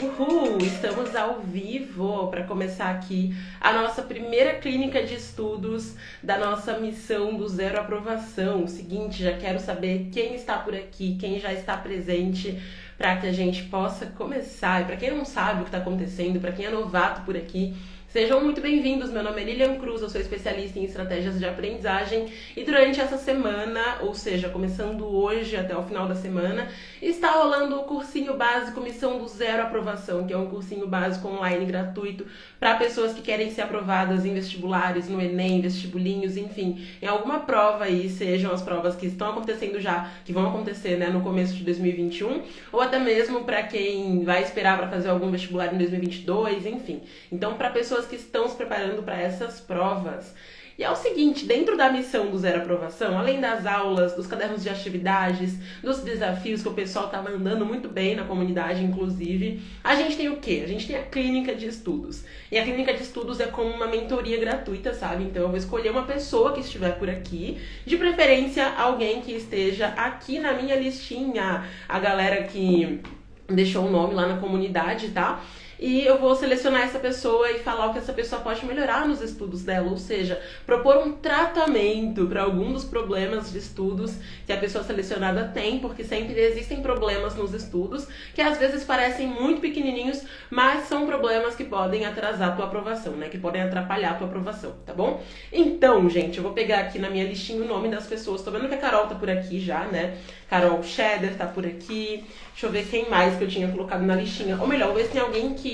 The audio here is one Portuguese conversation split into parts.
Uhul! Estamos ao vivo para começar aqui a nossa primeira clínica de estudos da nossa missão do Zero Aprovação. O seguinte, já quero saber quem está por aqui, quem já está presente para que a gente possa começar. E para quem não sabe o que está acontecendo, para quem é novato por aqui, sejam muito bem-vindos, meu nome é Lilian Cruz, eu sou especialista em estratégias de aprendizagem e durante essa semana, ou seja, começando hoje até o final da semana, está rolando o cursinho básico Missão do Zero Aprovação, que é um cursinho básico online gratuito para pessoas que querem ser aprovadas em vestibulares, no Enem, vestibulinhos, enfim, em alguma prova aí, sejam as provas que estão acontecendo já, que vão acontecer, né, no começo de 2021, ou até mesmo para quem vai esperar para fazer algum vestibular em 2022, enfim. Então, para pessoas que estão se preparando para essas provas. E é o seguinte, dentro da missão do Zero Aprovação, além das aulas, dos cadernos de atividades, dos desafios que o pessoal tá mandando muito bem na comunidade, inclusive, a gente tem o quê? A gente tem a clínica de estudos. E a clínica de estudos é como uma mentoria gratuita, sabe? Então eu vou escolher uma pessoa que estiver por aqui, de preferência alguém que esteja aqui na minha listinha, a galera que deixou o nome lá na comunidade, tá? E eu vou selecionar essa pessoa e falar o que essa pessoa pode melhorar nos estudos dela, ou seja, propor um tratamento para algum dos problemas de estudos que a pessoa selecionada tem, porque sempre existem problemas nos estudos que às vezes parecem muito pequenininhos, mas são problemas que podem atrasar a tua aprovação, né? Que podem atrapalhar a tua aprovação, tá bom? Então, gente, eu vou pegar aqui na minha listinha o nome das pessoas. Tô vendo que a Carol tá por aqui já, né? Carol Scheder tá por aqui. Deixa eu ver quem mais que eu tinha colocado na listinha. Ou melhor, vou ver se tem alguém que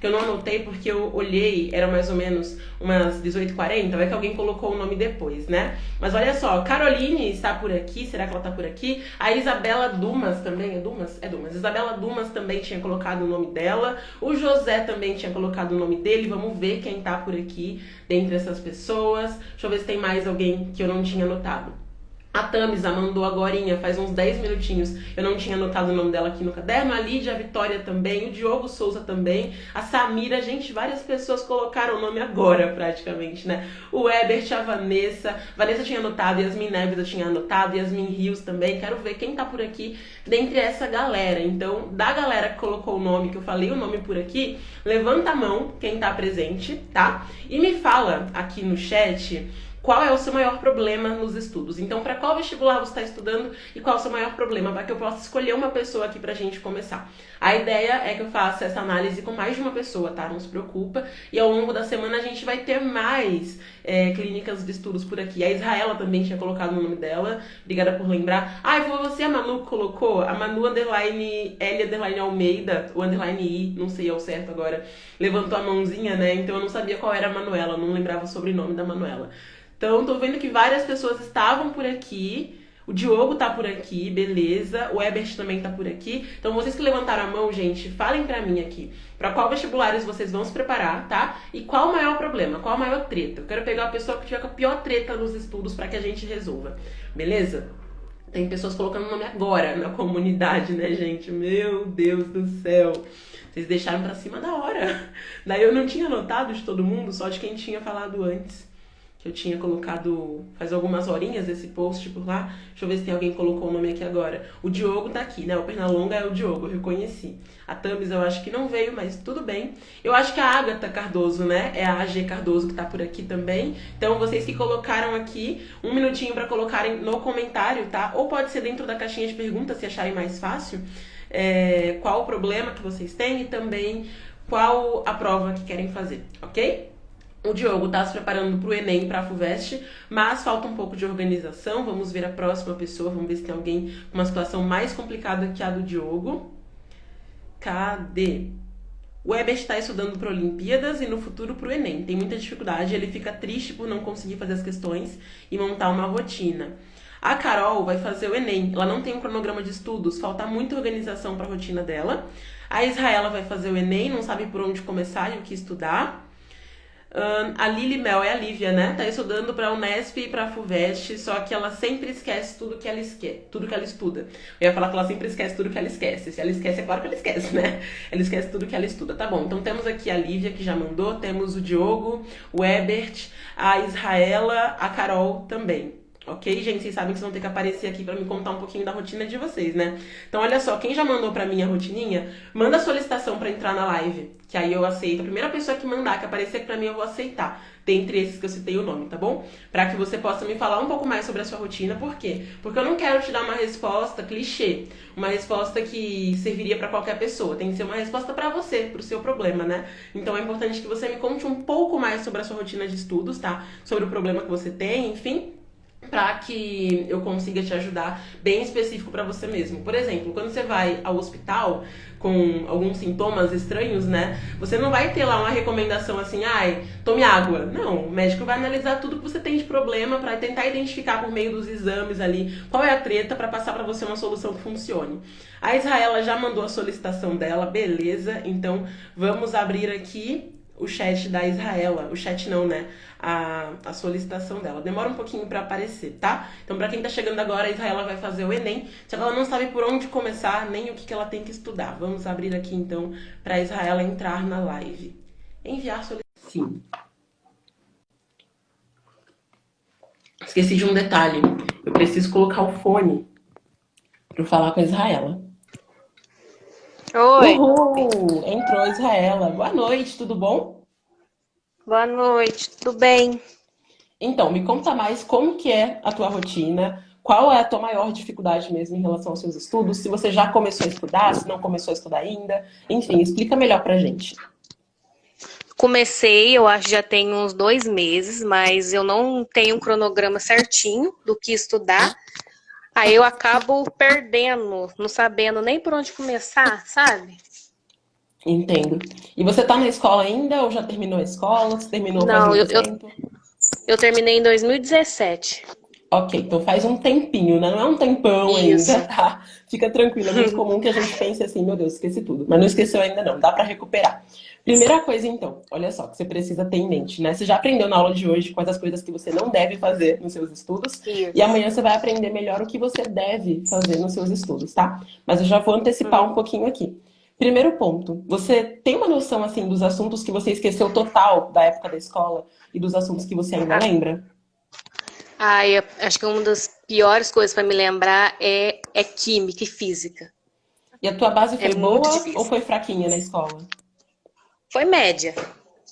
eu não anotei porque eu olhei, era mais ou menos umas 18h40, vai que alguém colocou o nome depois, né? Mas olha só, Caroline está por aqui, será que ela tá por aqui? A Isabela Dumas também, é Dumas? É Dumas. Isabela Dumas também tinha colocado o nome dela. O José também tinha colocado o nome dele. Vamos ver quem tá por aqui dentre essas pessoas. Deixa eu ver se tem mais alguém que eu não tinha anotado. A Tamisa mandou agorinha, faz uns 10 minutinhos. Eu não tinha anotado o nome dela aqui no caderno. A Lídia, a Vitória também. O Diogo Souza também. A Samira. Gente, várias pessoas colocaram o nome agora, praticamente, né? O Ebert, a Vanessa. Vanessa tinha anotado. Yasmin Neves eu tinha anotado. Yasmin Rios também. Quero ver quem tá por aqui dentre essa galera. Então, da galera que colocou o nome, que eu falei o nome por aqui, levanta a mão quem tá presente, tá? E me fala aqui no chat qual é o seu maior problema nos estudos. Então, para qual vestibular você está estudando e qual é o seu maior problema, para que eu possa escolher uma pessoa aqui pra gente começar. A ideia é que eu faça essa análise com mais de uma pessoa, tá? Não se preocupa. E ao longo da semana a gente vai ter mais clínicas de estudos por aqui. A Israela também tinha colocado o nome dela. Obrigada por lembrar. Ah, e foi você, a Manu, que colocou? A Manu _L Almeida, o _I, não sei ao certo agora, levantou a mãozinha, né? Então eu não sabia qual era a Manuela, não lembrava o sobrenome da Manuela. Então, tô vendo que várias pessoas estavam por aqui. O Diogo tá por aqui, beleza. O Ebert também tá por aqui. Então, vocês que levantaram a mão, gente, falem pra mim aqui. Pra qual vestibulares vocês vão se preparar, tá? E qual o maior problema? Qual a maior treta? Eu quero pegar a pessoa que tiver com a pior treta nos estudos pra que a gente resolva. Beleza? Tem pessoas colocando o nome agora na comunidade, né, gente? Meu Deus do céu. Vocês deixaram pra cima da hora. Daí eu não tinha anotado de todo mundo, só de quem tinha falado antes. Que eu tinha colocado faz algumas horinhas esse post por lá. Deixa eu ver se tem alguém que colocou o nome aqui agora. O Diogo tá aqui, né? O Pernalonga é o Diogo, eu reconheci. A Tamis eu acho que não veio, mas tudo bem. Eu acho que a Agatha Cardoso, né? É a AG Cardoso que tá por aqui também. Então vocês que colocaram aqui, um minutinho pra colocarem no comentário, tá? Ou pode ser dentro da caixinha de perguntas, se acharem mais fácil. Qual o problema que vocês têm e também qual a prova que querem fazer, ok? O Diogo está se preparando para o Enem, para a FUVEST, mas falta um pouco de organização. Vamos ver a próxima pessoa, vamos ver se tem alguém com uma situação mais complicada que a do Diogo. Cadê? O Ebert está estudando para Olimpíadas e no futuro para o Enem. Tem muita dificuldade, ele fica triste por não conseguir fazer as questões e montar uma rotina. A Carol vai fazer o Enem, ela não tem um cronograma de estudos, falta muita organização para a rotina dela. A Israela vai fazer o Enem, não sabe por onde começar e o que estudar. A Lili Mel é a Lívia, né? Tá estudando pra Unesp e pra FUVEST, só que ela sempre esquece tudo que ela esquece, tudo que ela estuda. Eu ia falar que ela sempre esquece tudo que ela esquece. Se ela esquece, é claro que ela esquece, né? Ela esquece tudo que ela estuda. Tá bom, então temos aqui a Lívia, que já mandou, temos o Diogo, o Ebert, a Israela, a Carol também. Ok, gente? Vocês sabem que vocês vão ter que aparecer aqui pra me contar um pouquinho da rotina de vocês, né? Então, olha só, quem já mandou pra mim a rotininha, manda a solicitação pra entrar na live, que aí eu aceito. A primeira pessoa que mandar, que aparecer aqui pra mim, eu vou aceitar. Dentre esses que eu citei o nome, tá bom? Pra que você possa me falar um pouco mais sobre a sua rotina. Por quê? Porque eu não quero te dar uma resposta clichê, uma resposta que serviria pra qualquer pessoa. Tem que ser uma resposta pra você, pro seu problema, né? Então é importante que você me conte um pouco mais sobre a sua rotina de estudos, tá? Sobre o problema que você tem, enfim, para que eu consiga te ajudar bem específico para você mesmo. Por exemplo, quando você vai ao hospital com alguns sintomas estranhos, né? Você não vai ter lá uma recomendação assim, ai, tome água. Não, o médico vai analisar tudo que você tem de problema para tentar identificar por meio dos exames ali qual é a treta para passar para você uma solução que funcione. A Israela já mandou a solicitação dela, beleza? Então vamos abrir aqui o chat da Israela. O chat não, né? A solicitação dela. Demora um pouquinho para aparecer, tá? Então, para quem tá chegando agora, a Israela vai fazer o Enem. Se ela não sabe por onde começar, nem o que ela tem que estudar. Vamos abrir aqui, então, para a Israela entrar na live. Enviar solicitação. Sim. Esqueci de um detalhe. Eu preciso colocar o fone para falar com a Israela. Oi, Uhul! Entrou a Israela. Boa noite, tudo bom? boa noite, tudo bem? Então, me conta mais como que é a tua rotina, qual é a tua maior dificuldade mesmo em relação aos seus estudos, se você já começou a estudar, se não começou a estudar ainda, enfim, explica melhor pra gente. Comecei, eu acho que já tem uns 2 meses, mas eu não tenho um cronograma certinho do que estudar. Aí eu acabo perdendo, não sabendo nem por onde começar, sabe? Entendo. E você tá na escola ainda ou já terminou a escola? Você terminou faz Não, muito tempo? eu terminei em 2017. Ok, então faz um tempinho, né? Não é um tempão ainda, Isso. tá? Fica tranquilo, é muito comum que a gente pense assim, meu Deus, esqueci tudo. Mas não esqueceu ainda não, dá pra recuperar. Primeira coisa então, olha só, que você precisa ter em mente, né? Você já aprendeu na aula de hoje quais as coisas que você não deve fazer nos seus estudos, e Isso. amanhã você vai aprender melhor o que você deve fazer nos seus estudos, tá? Mas eu já vou antecipar um pouquinho aqui. Primeiro ponto, você tem uma noção assim dos assuntos que você esqueceu total da época da escola e dos assuntos que você ainda lembra? Eu acho que uma das piores coisas para me lembrar é química e física. E a tua base É foi muito boa ou difícil. foi fraquinha na escola? Foi média.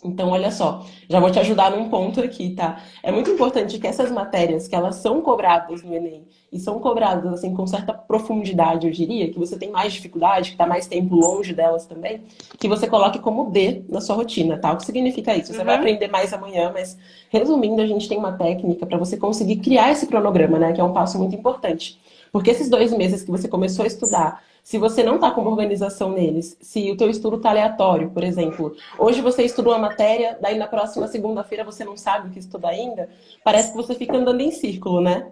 Então, olha só, já vou te ajudar num ponto aqui, tá? É muito importante que essas matérias, que elas são cobradas no Enem, e são cobradas, assim, com certa profundidade, eu diria, que você tem mais dificuldade, que tá mais tempo longe delas também, que você coloque como D na sua rotina, tá? O que significa isso? Você vai Uhum. aprender mais amanhã, mas resumindo, a gente tem uma técnica para você conseguir criar esse cronograma, né? Que é um passo muito importante. Porque esses 2 meses que você começou a estudar, se você não está com uma organização neles, se o teu estudo está aleatório, por exemplo, hoje você estuda uma matéria, daí na próxima segunda-feira você não sabe o que estudar ainda, parece que você fica andando em círculo, né?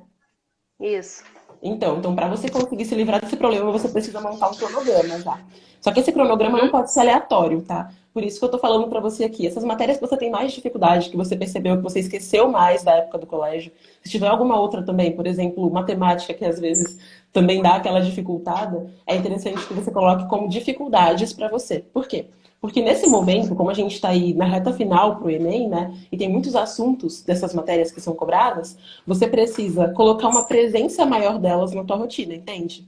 Isso. Então para você conseguir se livrar desse problema, você precisa montar um cronograma já. Só que esse cronograma não Uhum. pode ser aleatório, tá? Por isso que eu tô falando para você aqui. Essas matérias que você tem mais dificuldade, que você percebeu, que você esqueceu mais da época do colégio, se tiver alguma outra também, por exemplo, matemática, que às vezes também dá aquela dificultada, é interessante que você coloque como dificuldades para você. Por quê? Porque nesse momento, como a gente está aí na reta final para o Enem, né, e tem muitos assuntos dessas matérias que são cobradas, você precisa colocar uma presença maior delas na tua rotina, entende?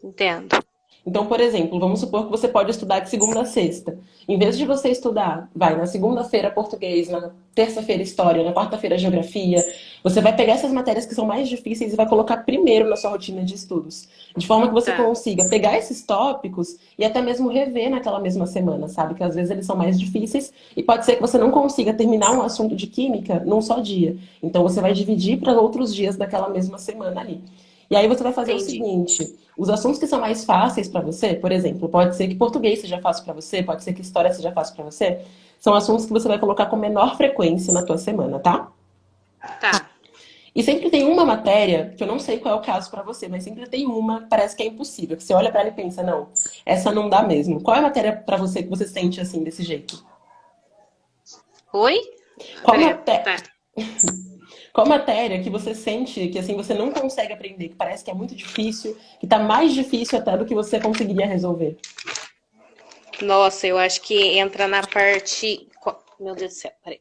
Entendo. Então, por exemplo, vamos supor que você pode estudar de segunda a sexta. Em vez de você estudar, vai na segunda-feira português, na terça-feira história, na quarta-feira geografia, você vai pegar essas matérias que são mais difíceis e vai colocar primeiro na sua rotina de estudos. De forma que você Tá. consiga pegar esses tópicos e até mesmo rever naquela mesma semana, sabe? Que às vezes eles são mais difíceis e pode ser que você não consiga terminar um assunto de química num só dia. Então você vai dividir para outros dias daquela mesma semana ali. E aí você vai fazer o Entendi. seguinte: os assuntos que são mais fáceis para você, por exemplo, pode ser que português seja fácil para você, pode ser que história seja fácil para você, são assuntos que você vai colocar com menor frequência na tua semana, tá? Tá. E sempre tem uma matéria, que eu não sei qual é o caso para você, mas sempre tem uma que parece que é impossível, que você olha para ela e pensa, não, essa não dá mesmo. Qual é a matéria para você que você sente assim desse jeito? Oi? Qual Peraí, matéria, tá. qual matéria que você sente que assim você não consegue aprender, que parece que é muito difícil, que tá mais difícil até do que você conseguiria resolver? Nossa, eu acho que entra na parte. Meu Deus do céu, peraí.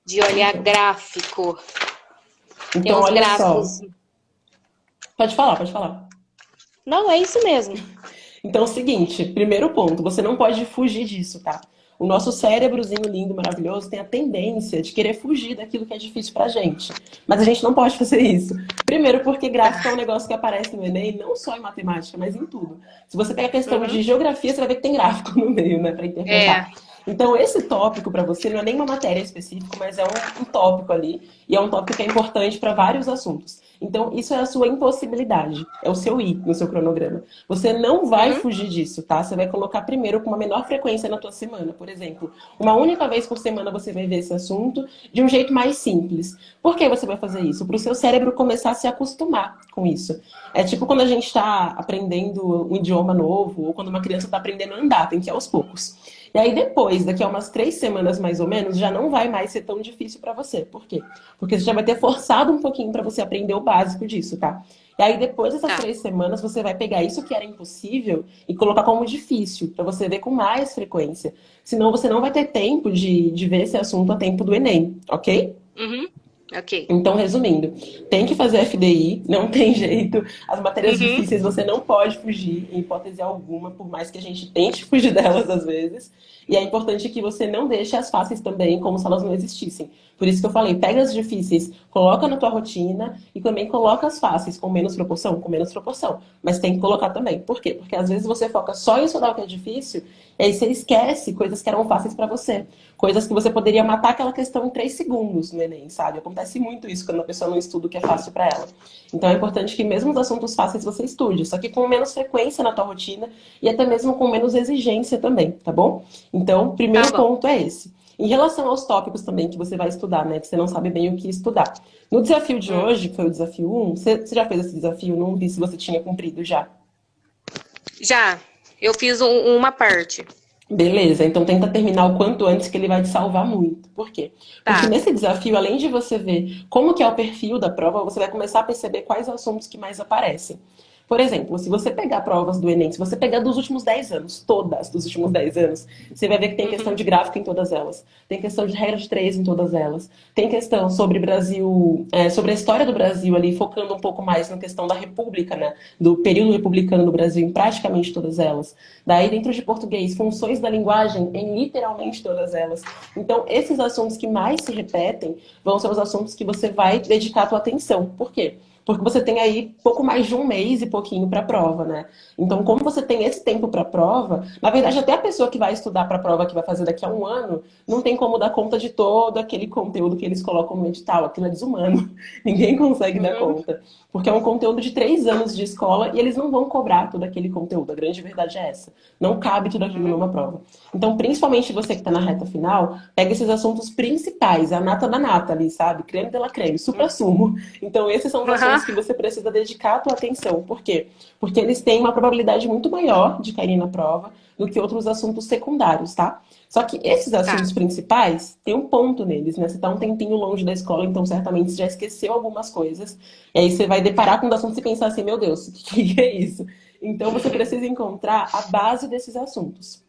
De olhar Então, gráfico. Tem Então, uns olha só. gráficos. Pode falar, pode falar. Não, é isso mesmo. Então é o seguinte, primeiro ponto, você não pode fugir disso, tá? O nosso cérebrozinho lindo, maravilhoso, tem a tendência de querer fugir daquilo que é difícil pra gente. Mas a gente não pode fazer isso. Primeiro porque gráfico é um negócio que aparece no Enem, não só em matemática, mas em tudo. Se você pega a questão Uhum. de geografia, você vai ver que tem gráfico no meio, né, pra É. interpretar. Então, esse tópico para você não é nem uma matéria específica, mas é um tópico ali, e é um tópico que é importante para vários assuntos. Então, isso é a sua impossibilidade, é o seu I no seu cronograma. Você não vai Uhum. fugir disso, tá? Você vai colocar primeiro com uma menor frequência na tua semana, por exemplo. Uma única vez por semana você vai ver esse assunto de um jeito mais simples. Por que você vai fazer isso? Para o seu cérebro começar a se acostumar com isso. É tipo quando a gente está aprendendo um idioma novo, ou quando uma criança está aprendendo a andar, tem que ir aos poucos. E aí depois, daqui a umas 3 semanas mais ou menos, já não vai mais ser tão difícil para você. Por quê? Porque você já vai ter forçado um pouquinho para você aprender o básico disso, tá? E aí depois dessas Tá. 3 semanas, você vai pegar isso que era impossível e colocar como difícil, para você ver com mais frequência. Senão você não vai ter tempo de ver esse assunto a tempo do Enem, ok? Uhum. Ok. Então, resumindo, tem que fazer FDI, não tem jeito. As matérias Uhum. difíceis você não pode fugir, em hipótese alguma, por mais que a gente tente fugir delas às vezes. E é importante que você não deixe as fáceis também, como se elas não existissem. Por isso que eu falei, pega as difíceis, coloca na tua rotina e também coloca as fáceis, com menos proporção, com menos proporção. Mas tem que colocar também. Por quê? Porque às vezes você foca só em estudar o que é difícil, e aí você esquece coisas que eram fáceis para você. Coisas que você poderia matar aquela questão em 3 segundos no Enem, sabe? Acontece muito isso quando a pessoa não estuda o que é fácil para ela. Então é importante que mesmo os assuntos fáceis você estude, só que com menos frequência na tua rotina e até mesmo com menos exigência também, tá bom? Então, o Tá primeiro bom. ponto é esse. Em relação aos tópicos também que você vai estudar, né? Que você não sabe bem o que estudar. No desafio de Hum. hoje, que foi o desafio 1, você já fez esse desafio? Não vi se você tinha cumprido já. Já. Eu fiz uma parte. Beleza, então tenta terminar o quanto antes que ele vai te salvar muito. Por quê? Porque Tá. nesse desafio, além de você ver como que é o perfil da prova, você vai começar a perceber quais assuntos que mais aparecem. Por exemplo, se você pegar provas do Enem, se você pegar dos últimos 10 anos, todas dos últimos 10 anos, você vai ver que tem questão Uhum. de gráfico em todas elas. Tem questão de regra de três em todas elas. Tem questão sobre Brasil, sobre a história do Brasil ali, focando um pouco mais na questão da República, né? Do período republicano do Brasil em praticamente todas elas. Daí, dentro de português, funções da linguagem em literalmente todas elas. Então, esses assuntos que mais se repetem vão ser os assuntos que você vai dedicar a tua atenção. Por quê? Porque você tem aí pouco mais de um mês e pouquinho para a prova, né? Então, como você tem esse tempo para a prova, na verdade, até a pessoa que vai estudar para a prova que vai fazer daqui a um ano, não tem como dar conta de todo aquele conteúdo que eles colocam no edital. Aquilo é desumano. Ninguém consegue dar Uhum. conta. Porque é um conteúdo de 3 anos de escola e eles não vão cobrar todo aquele conteúdo. A grande verdade é essa. Não cabe tudo aquilo Uhum. numa prova. Então, principalmente você que está na reta final, pega esses assuntos principais, a nata da nata ali, sabe? Creme de la creme, supra-sumo. Então, esses são os Uhum. assuntos que você precisa dedicar a tua atenção. Por quê? Porque eles têm uma probabilidade muito maior de cair na prova do que outros assuntos secundários, tá? Só que esses Tá. assuntos principais, tem um ponto neles, né? Você tá um tempinho longe da escola, então certamente você já esqueceu algumas coisas. E aí você vai deparar com os assuntos e pensar assim, meu Deus, o que é isso? Então você precisa encontrar a base desses assuntos.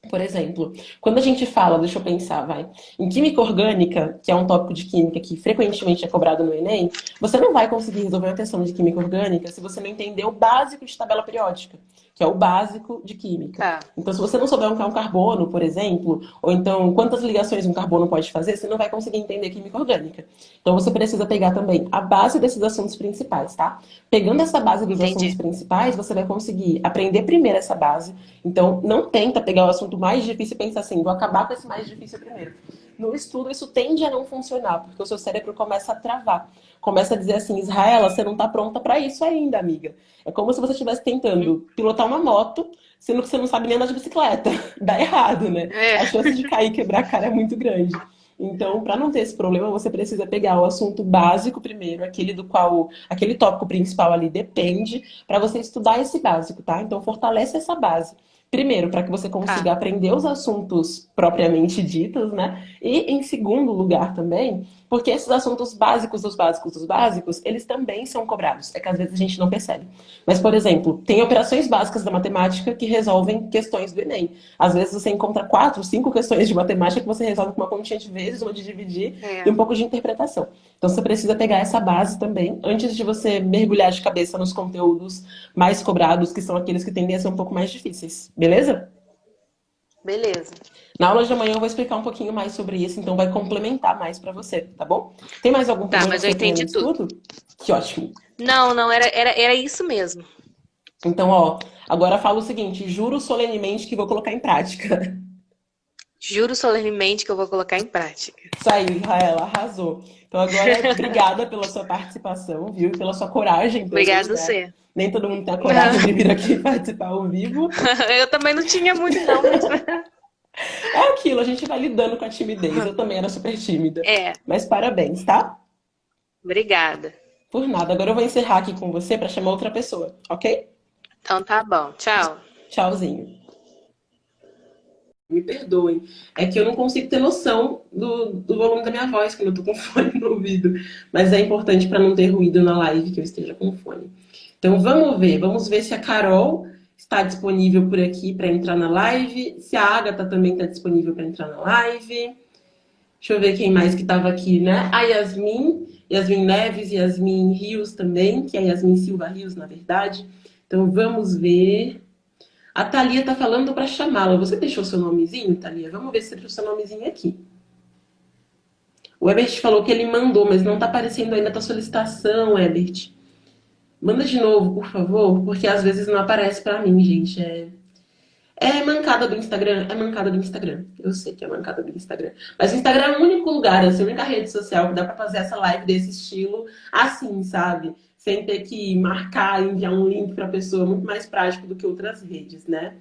Por exemplo, quando a gente fala, deixa eu pensar, vai, em química orgânica, que é um tópico de química que frequentemente é cobrado no Enem, você não vai conseguir resolver uma questão de química orgânica se você não entender o básico de tabela periódica, que é o básico de química. Tá. Então, se você não souber o que é um carbono, por exemplo, ou então quantas ligações um carbono pode fazer, você não vai conseguir entender química orgânica. Então, você precisa pegar também a base desses assuntos principais, tá? Pegando essa base dos assuntos Entendi. principais, você vai conseguir aprender primeiro essa base. Então, não tenta pegar o assunto mais difícil e pensar assim, vou acabar com esse mais difícil primeiro. No estudo, isso tende a não funcionar, porque o seu cérebro começa a travar. Começa a dizer assim, Israela, você não está pronta para isso ainda, amiga. É como se você estivesse tentando pilotar uma moto, sendo que você não sabe nem andar de bicicleta. Dá errado, né? É. A chance de cair e quebrar a cara é muito grande. Então, para não ter esse problema, você precisa pegar o assunto básico primeiro, aquele do qual, aquele tópico principal ali depende, para você estudar esse básico, tá? Então, fortalece essa base. Primeiro, para que você Tá. consiga aprender os assuntos propriamente ditos, né? E em segundo lugar também, porque esses assuntos básicos dos básicos dos básicos, eles também são cobrados. É que às vezes a gente não percebe. Mas, por exemplo, tem operações básicas da matemática que resolvem questões do Enem. Às vezes você encontra 4, 5 questões de matemática que você resolve com uma continha de vezes, uma de dividir e É. um pouco de interpretação. Então você precisa pegar essa base também, antes de você mergulhar de cabeça nos conteúdos mais cobrados, que são aqueles que tendem a ser um pouco mais difíceis. Beleza? Beleza. Na aula de amanhã eu vou explicar um pouquinho mais sobre isso, então vai complementar mais para você, tá bom? Tem mais algum Tá, problema mas com eu seu primeiro entendi tudo. estudo? Que ótimo. Não, não, era isso mesmo. Então, ó, agora fala o seguinte: juro solenemente que vou colocar em prática. Juro solenemente que eu vou colocar em prática. Isso aí, Raela, arrasou. Então, agora, obrigada pela sua participação, viu? E pela sua coragem também, Obrigada, né? você. Nem todo mundo tem a coragem de vir aqui participar ao vivo. Eu também não tinha muito, não, mas. É aquilo, a gente vai lidando com a timidez. Eu também era super tímida. É, Mas parabéns, tá? obrigada. Por nada. Agora eu vou encerrar aqui com você para chamar outra pessoa, ok? Então tá bom. Tchau. Tchauzinho. Me perdoem. É que eu não consigo ter noção do volume da minha voz quando eu tô com fone no ouvido. Mas é importante para não ter ruído na live que eu esteja com fone. Então vamos ver se a Carol está disponível por aqui para entrar na live, se a Agatha também está disponível para entrar na live. Deixa eu ver quem mais que estava aqui, né? A Yasmin Neves, Yasmin Rios também, que é Yasmin Silva Rios, na verdade. Então vamos ver. A Thalia tá falando para chamá-la. Você deixou seu nomezinho, Thalia? Vamos ver se você deixou seu nomezinho aqui. O Ebert falou que ele mandou, mas não tá aparecendo ainda a tua solicitação, Ebert. Manda de novo, por favor, porque às vezes não aparece para mim, gente. É mancada do Instagram? É mancada do Instagram. Eu sei que é mancada do Instagram. Mas o Instagram é o único lugar, assim, a única rede social que dá pra fazer essa live desse estilo assim, sabe? Sem ter que marcar, enviar um link pra pessoa. Muito mais prático do que outras redes, né?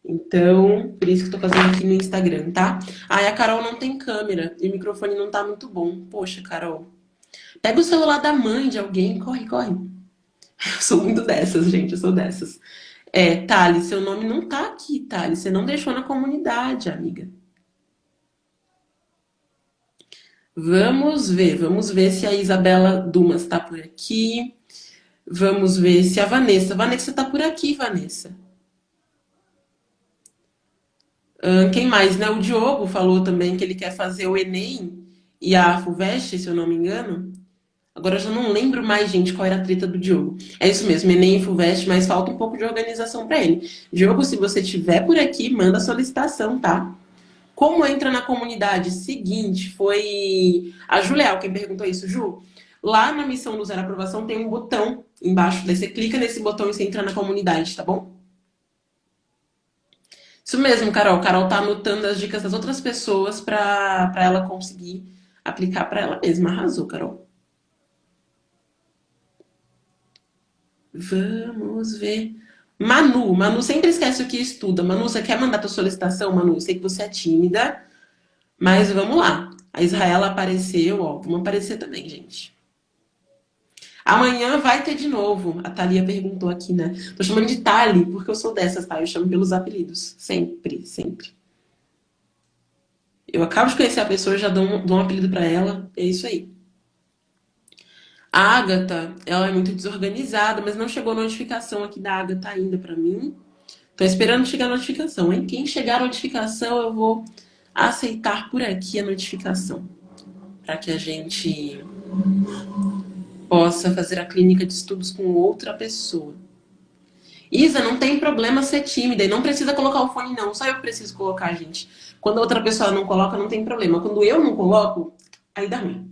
Então, por isso que eu tô fazendo aqui no Instagram, tá? Ah, e a Carol não tem câmera e o microfone não tá muito bom. Poxa, Carol. Pega o celular da mãe de alguém. Corre, corre. Eu sou muito dessas, gente. Eu sou dessas. Thales, seu nome não tá aqui, Thales. Você não deixou na comunidade, amiga. Vamos ver se a Isabela Dumas tá por aqui. Vamos ver se a Vanessa. Vanessa tá por aqui, Vanessa. Quem mais, né? O Diogo falou também que ele quer fazer o Enem e a FUVEST, se eu não me engano. Agora eu já não lembro mais, gente, qual era a treta do Diogo. É isso mesmo, Enem e FUVEST, mas falta um pouco de organização para ele. Diogo, se você estiver por aqui, manda a solicitação, tá? Como entra na comunidade? Seguinte, foi a Juliel quem perguntou isso. Ju, lá na missão do Zero Aprovação tem um botão embaixo. Daí você clica nesse botão e você entra na comunidade, tá bom? Isso mesmo, Carol. Carol tá anotando as dicas das outras pessoas para ela conseguir aplicar para ela mesma. Arrasou, Carol. Vamos ver. Manu sempre esquece o que estuda. Manu, você quer mandar tua solicitação, Manu? Eu sei que você é tímida, mas vamos lá. A Israela apareceu, ó. Vamos aparecer também, gente. Amanhã vai ter de novo. A Thalia perguntou aqui, né? Tô chamando de Thali, porque eu sou dessas, tá? Eu chamo pelos apelidos. Sempre, sempre. Eu acabo de conhecer a pessoa, já dou um apelido pra ela. É isso aí. A Agatha, ela é muito desorganizada, mas não chegou notificação aqui da Agatha ainda pra mim. Tô esperando chegar a notificação, hein? Quem chegar a notificação, eu vou aceitar por aqui a notificação. Para que a gente possa fazer a clínica de estudos com outra pessoa. Isa, não tem problema ser tímida e não precisa colocar o fone, não. Só eu preciso colocar, gente. Quando a outra pessoa não coloca, não tem problema. Quando eu não coloco, aí dá ruim.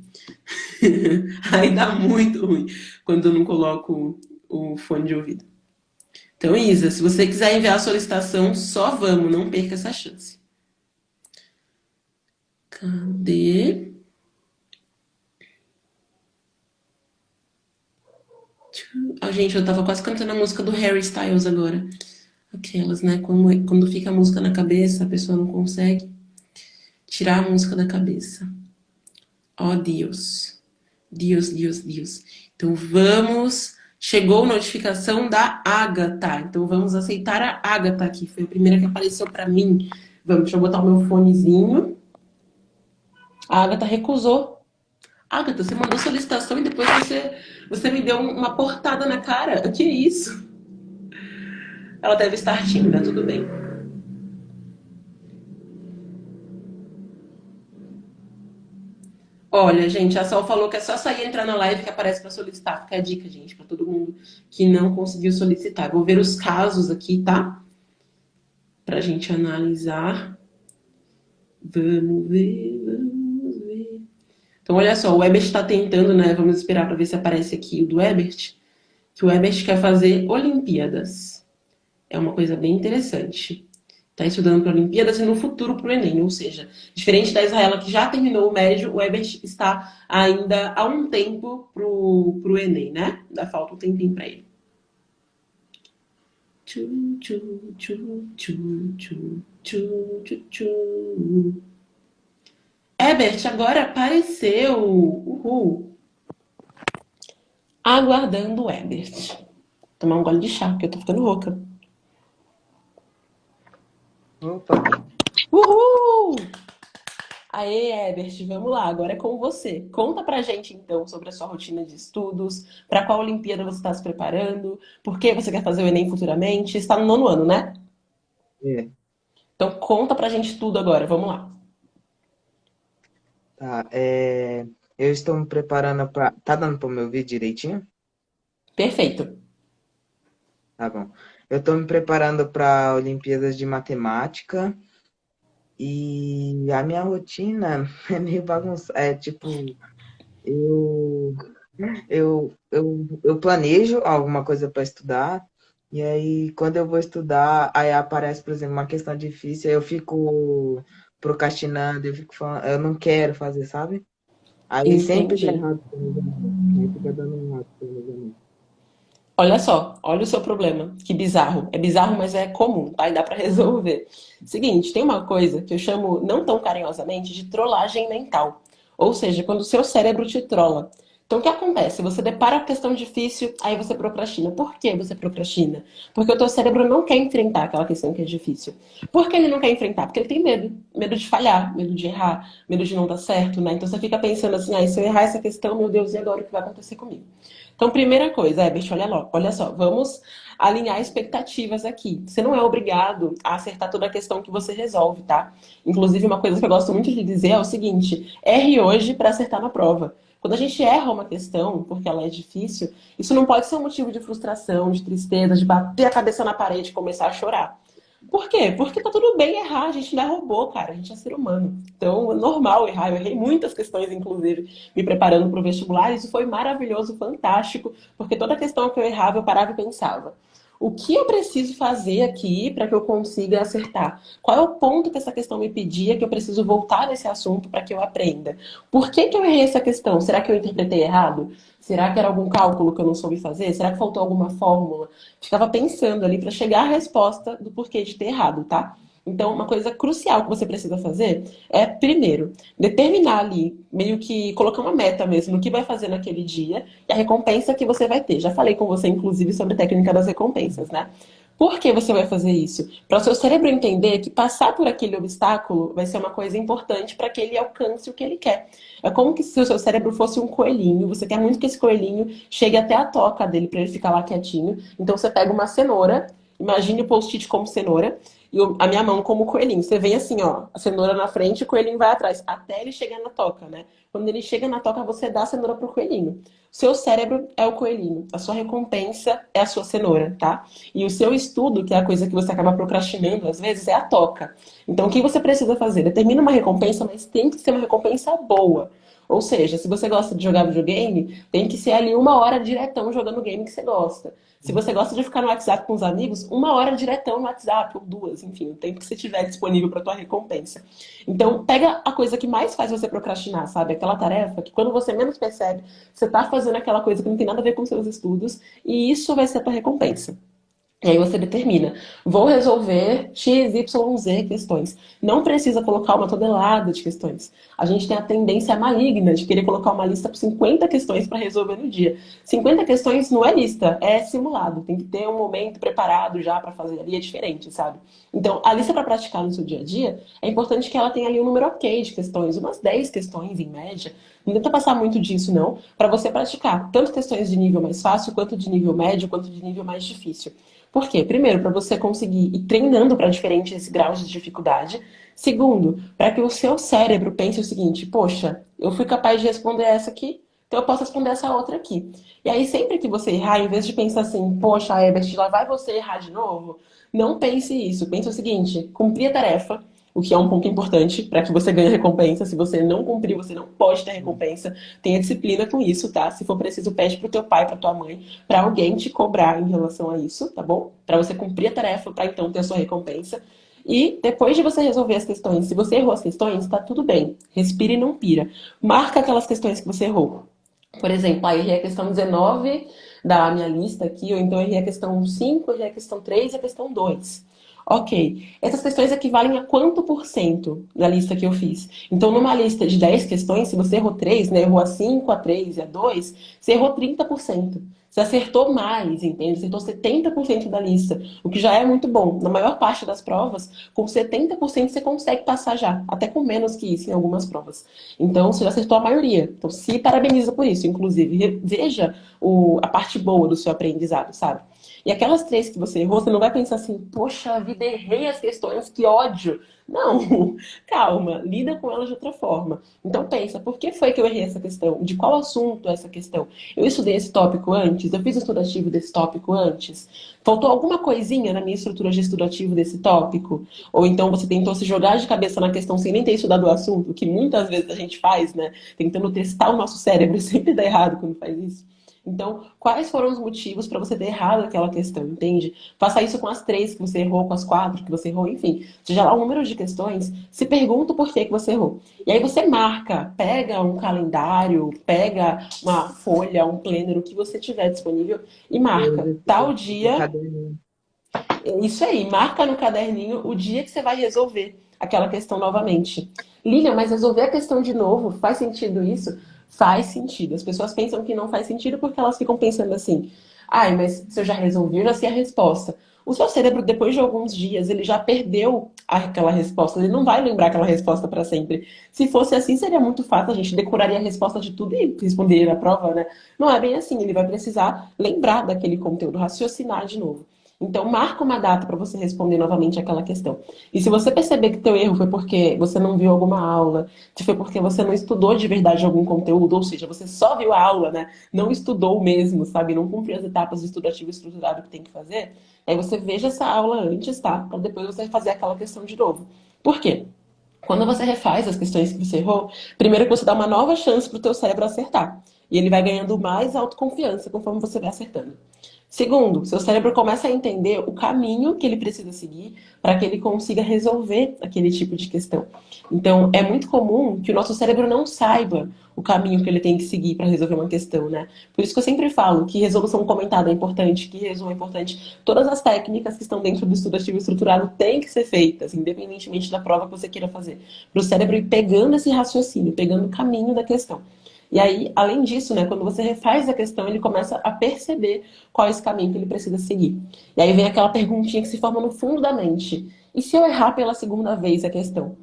Aí dá muito ruim quando eu não coloco o fone de ouvido. Então, Isa, se você quiser enviar a solicitação, só vamos, não perca essa chance. Cadê? Gente, eu tava quase cantando a música do Harry Styles agora. Aquelas, né? Quando fica a música na cabeça, a pessoa não consegue tirar a música da cabeça. Ó, Deus. Deus, Deus, Deus. Então vamos. Chegou a notificação da Agatha. Então vamos aceitar a Agatha aqui. Foi a primeira que apareceu pra mim. Vamos, deixa eu botar o meu fonezinho. A Agatha recusou. Agatha, você mandou solicitação e depois você me deu uma portada na cara. Que isso? Ela deve estar tímida, tudo bem. Olha, gente, a Sol falou que é só sair e entrar na live que aparece para solicitar. Fica a dica, gente, para todo mundo que não conseguiu solicitar. Vou ver os casos aqui, tá? Pra gente analisar. Vamos ver, vamos ver. Então, olha só, o Ebert está tentando, né? Vamos esperar para ver se aparece aqui o do Ebert. Que o Ebert quer fazer Olimpíadas. É uma coisa bem interessante. Está estudando para Olimpíadas e no futuro para o Enem. Ou seja, diferente da Israela que já terminou o médio, o Ebert está ainda há um tempo para o Enem, né? Ainda falta um tempinho para ele. Tchu, tchu, tchu, tchu, tchu, tchu, tchu, tchu. Ebert, agora apareceu. Uhul. Aguardando o Ebert. Tomar um gole de chá, porque eu tô ficando rouca. Opa, Uhul! Aê, Ebert, vamos lá, agora é com você. Conta pra gente, então, sobre a sua rotina de estudos, para qual Olimpíada você está se preparando, por que você quer fazer o Enem futuramente. Está no 9º ano, né? é, Então conta pra gente tudo agora, vamos lá. tá, eu estou me preparando para. Tá dando para me ouvir direitinho? Perfeito. Tá bom. Eu estou me preparando para Olimpíadas de Matemática e a minha rotina é meio bagunçada. É tipo, eu, eu planejo alguma coisa para estudar, e aí quando eu vou estudar, aí aparece, por exemplo, uma questão difícil, aí eu fico procrastinando, eu fico falando, eu não quero fazer, sabe? Aí sempre dá Entendi. errado o planejamento. Aí fica dando errado o planejamento. Olha só, olha o seu problema. Que bizarro. É bizarro, mas é comum, tá? E dá pra resolver. Seguinte, tem uma coisa que eu chamo, não tão carinhosamente, de trollagem mental. Ou seja, quando o seu cérebro te trola. Então, o que acontece? Você depara a questão difícil, aí você procrastina. Por que você procrastina? Porque o teu cérebro não quer enfrentar aquela questão que é difícil. Por que ele não quer enfrentar? Porque ele tem medo. Medo de falhar, medo de errar, medo de não dar certo, né? Então, você fica pensando assim, ah, se eu errar essa questão, meu Deus, e agora o que vai acontecer comigo? Então, primeira coisa, Ebert, olha só, vamos alinhar expectativas aqui. Você não é obrigado a acertar toda a questão que você resolve, tá? Inclusive, uma coisa que eu gosto muito de dizer é o seguinte: erre hoje para acertar na prova. Quando a gente erra uma questão, porque ela é difícil, isso não pode ser um motivo de frustração, de tristeza, de bater a cabeça na parede e começar a chorar. Por quê? Porque tá tudo bem errar, a gente não é robô, cara, a gente é ser humano. Então é normal errar. Eu errei muitas questões, inclusive, me preparando para o vestibular. Isso foi maravilhoso, fantástico, porque toda questão que eu errava, eu parava e pensava: o que eu preciso fazer aqui para que eu consiga acertar? Qual é o ponto que essa questão me pedia que eu preciso voltar nesse assunto para que eu aprenda? Por que que eu errei essa questão? Será que eu interpretei errado? Será que era algum cálculo que eu não soube fazer? Será que faltou alguma fórmula? Ficava pensando ali para chegar à resposta do porquê de ter errado, tá? Então, uma coisa crucial que você precisa fazer é, primeiro, determinar ali, meio que colocar uma meta mesmo no que vai fazer naquele dia e a recompensa que você vai ter. Já falei com você, inclusive, sobre a técnica das recompensas, né? Por que você vai fazer isso? Para o seu cérebro entender que passar por aquele obstáculo vai ser uma coisa importante para que ele alcance o que ele quer. É como que se o seu cérebro fosse um coelhinho, você quer muito que esse coelhinho chegue até a toca dele para ele ficar lá quietinho. Então você pega uma cenoura, imagine o post-it como cenoura, e a minha mão como coelhinho. Você vem assim, ó, a cenoura na frente e o coelhinho vai atrás, até ele chegar na toca, né? Quando ele chega na toca, você dá a cenoura pro coelhinho. Seu cérebro é o coelhinho, a sua recompensa é a sua cenoura, tá? E o seu estudo, que é a coisa que você acaba procrastinando às vezes, é a toca. Então, o que você precisa fazer? Determina uma recompensa, mas tem que ser uma recompensa boa. Ou seja, se você gosta de jogar videogame, tem que ser ali 1 hora diretão jogando o game que você gosta. Se você gosta de ficar no WhatsApp com os amigos, 1 hora diretão no WhatsApp, ou 2, enfim, o tempo que você tiver disponível para tua recompensa. Então, pega a coisa que mais faz você procrastinar, sabe? Aquela tarefa que quando você menos percebe, você tá fazendo aquela coisa que não tem nada a ver com seus estudos, e isso vai ser a tua recompensa. E aí você determina, vou resolver X, Y, Z questões. Não precisa colocar uma tonelada de questões. A gente tem a tendência maligna de querer colocar uma lista com 50 questões para resolver no dia. 50 questões não é lista, é simulado. Tem que ter um momento preparado já para fazer ali, é diferente, sabe? Então, a lista para praticar no seu dia a dia, é importante que ela tenha ali um número ok de questões, umas 10 questões em média. Não tenta passar muito disso, não, para você praticar tanto questões de nível mais fácil, quanto de nível médio, quanto de nível mais difícil. Por quê? Primeiro, para você conseguir ir treinando para diferentes graus de dificuldade. Segundo, para que o seu cérebro pense o seguinte: poxa, Eu fui capaz de responder essa aqui, então eu posso responder essa outra aqui. E aí, sempre que você errar, em vez de pensar assim, poxa, Herbert, lá vai você errar de novo, não pense isso. Pense o seguinte, cumprir a tarefa, o que é um ponto importante para que você ganhe recompensa. Se você não cumprir, você não pode ter recompensa. Tenha disciplina com isso, tá? Se for preciso, pede pro teu pai, pra tua mãe, para alguém te cobrar em relação a isso, tá bom? Para você cumprir a tarefa, para então ter a sua recompensa. E depois de você resolver as questões, se você errou as questões, tá tudo bem. Respira e não pira. Marca aquelas questões que você errou. Por exemplo, aí errei a questão 19 da minha lista aqui, ou então errei a questão 5, errei a questão 3 e a questão 2. Ok. Essas questões equivalem a quanto por cento da lista que eu fiz? Então, numa lista de 10 questões, se você errou 3, né, errou a 5, a 3 e a 2, você errou 30%. Você acertou mais, entende? Acertou 70% da lista, o que já é muito bom. Na maior parte das provas, com 70% você consegue passar já, até com menos que isso em algumas provas. Então, você já acertou a maioria. Então, se parabeniza por isso, inclusive. Veja a parte boa do seu aprendizado, sabe? E aquelas 3 que você errou, você não vai pensar assim, poxa vida, errei as questões, que ódio. Não, calma, lida com elas de outra forma. Então pensa, por que foi que eu errei essa questão? De qual assunto é essa questão? Eu estudei esse tópico antes? Eu fiz o estudativo desse tópico antes? Faltou alguma coisinha na minha estrutura de estudativo desse tópico? Ou então você tentou se jogar de cabeça na questão sem nem ter estudado o assunto, que muitas vezes a gente faz, né? Tentando testar o nosso cérebro, sempre dá errado quando faz isso. Então, quais foram os motivos para você ter errado aquela questão, entende? Faça isso com as 3 que você errou, com as 4 que você errou, enfim. Seja lá o número de questões, se pergunta por que você errou. E aí você marca, pega um calendário, pega uma folha, um planner, o que você tiver disponível e marca. Tal dia, isso aí, marca no caderninho o dia que você vai resolver aquela questão novamente. Lilian, mas resolver a questão de novo, faz sentido isso? Faz sentido. As pessoas pensam que não faz sentido porque elas ficam pensando assim, ai, mas se eu já resolvi, eu já sei a resposta. O seu cérebro, depois de alguns dias, ele já perdeu aquela resposta. Ele não vai lembrar aquela resposta para sempre. Se fosse assim, seria muito fácil. A gente decoraria a resposta de tudo e responderia na prova, né? Não é bem assim. Ele vai precisar lembrar daquele conteúdo, raciocinar de novo. Então, marca uma data para você responder novamente aquela questão. E se você perceber que teu erro foi porque você não viu alguma aula, que foi porque você não estudou de verdade algum conteúdo, ou seja, você só viu a aula, né? Não estudou mesmo, sabe? Não cumpriu as etapas do estudativo estruturado que tem que fazer. Aí você veja essa aula antes, tá? Para depois você fazer aquela questão de novo. Por quê? Quando você refaz as questões que você errou, primeiro que você dá uma nova chance para o teu cérebro acertar. E ele vai ganhando mais autoconfiança conforme você vai acertando. Segundo, seu cérebro começa a entender o caminho que ele precisa seguir para que ele consiga resolver aquele tipo de questão. Então, é muito comum que o nosso cérebro não saiba o caminho que ele tem que seguir para resolver uma questão, né? Por isso que eu sempre falo que resolução comentada é importante, que resumo é importante. Todas as técnicas que estão dentro do estudativo estruturado têm que ser feitas, independentemente da prova que você queira fazer. Para o cérebro ir pegando esse raciocínio, pegando o caminho da questão. E aí, além disso, né, quando você refaz a questão, ele começa a perceber qual é esse caminho que ele precisa seguir. E aí vem aquela perguntinha que se forma no fundo da mente. E se eu errar pela segunda vez a questão?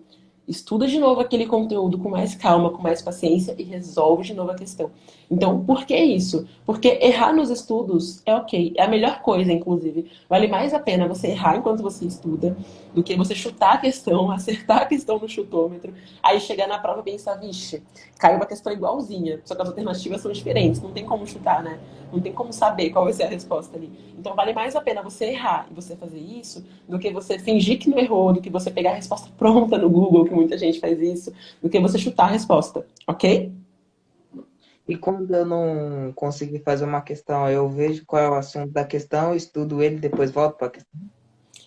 Estuda de novo aquele conteúdo com mais calma, com mais paciência e resolve de novo a questão. Então, por que isso? Porque errar nos estudos é ok. É a melhor coisa, inclusive. Vale mais a pena você errar enquanto você estuda do que você chutar a questão, acertar a questão no chutômetro, aí chegar na prova e pensar, vixe, caiu uma questão igualzinha, só que as alternativas são diferentes. Não tem como chutar, né? Não tem como saber qual vai ser a resposta ali. Então, vale mais a pena você errar e você fazer isso do que você fingir que não errou, do que você pegar a resposta pronta no Google, que muita gente faz isso, do que você chutar a resposta, ok? E quando eu não conseguir fazer uma questão, eu vejo qual é o assunto da questão, estudo ele, depois volto para a questão.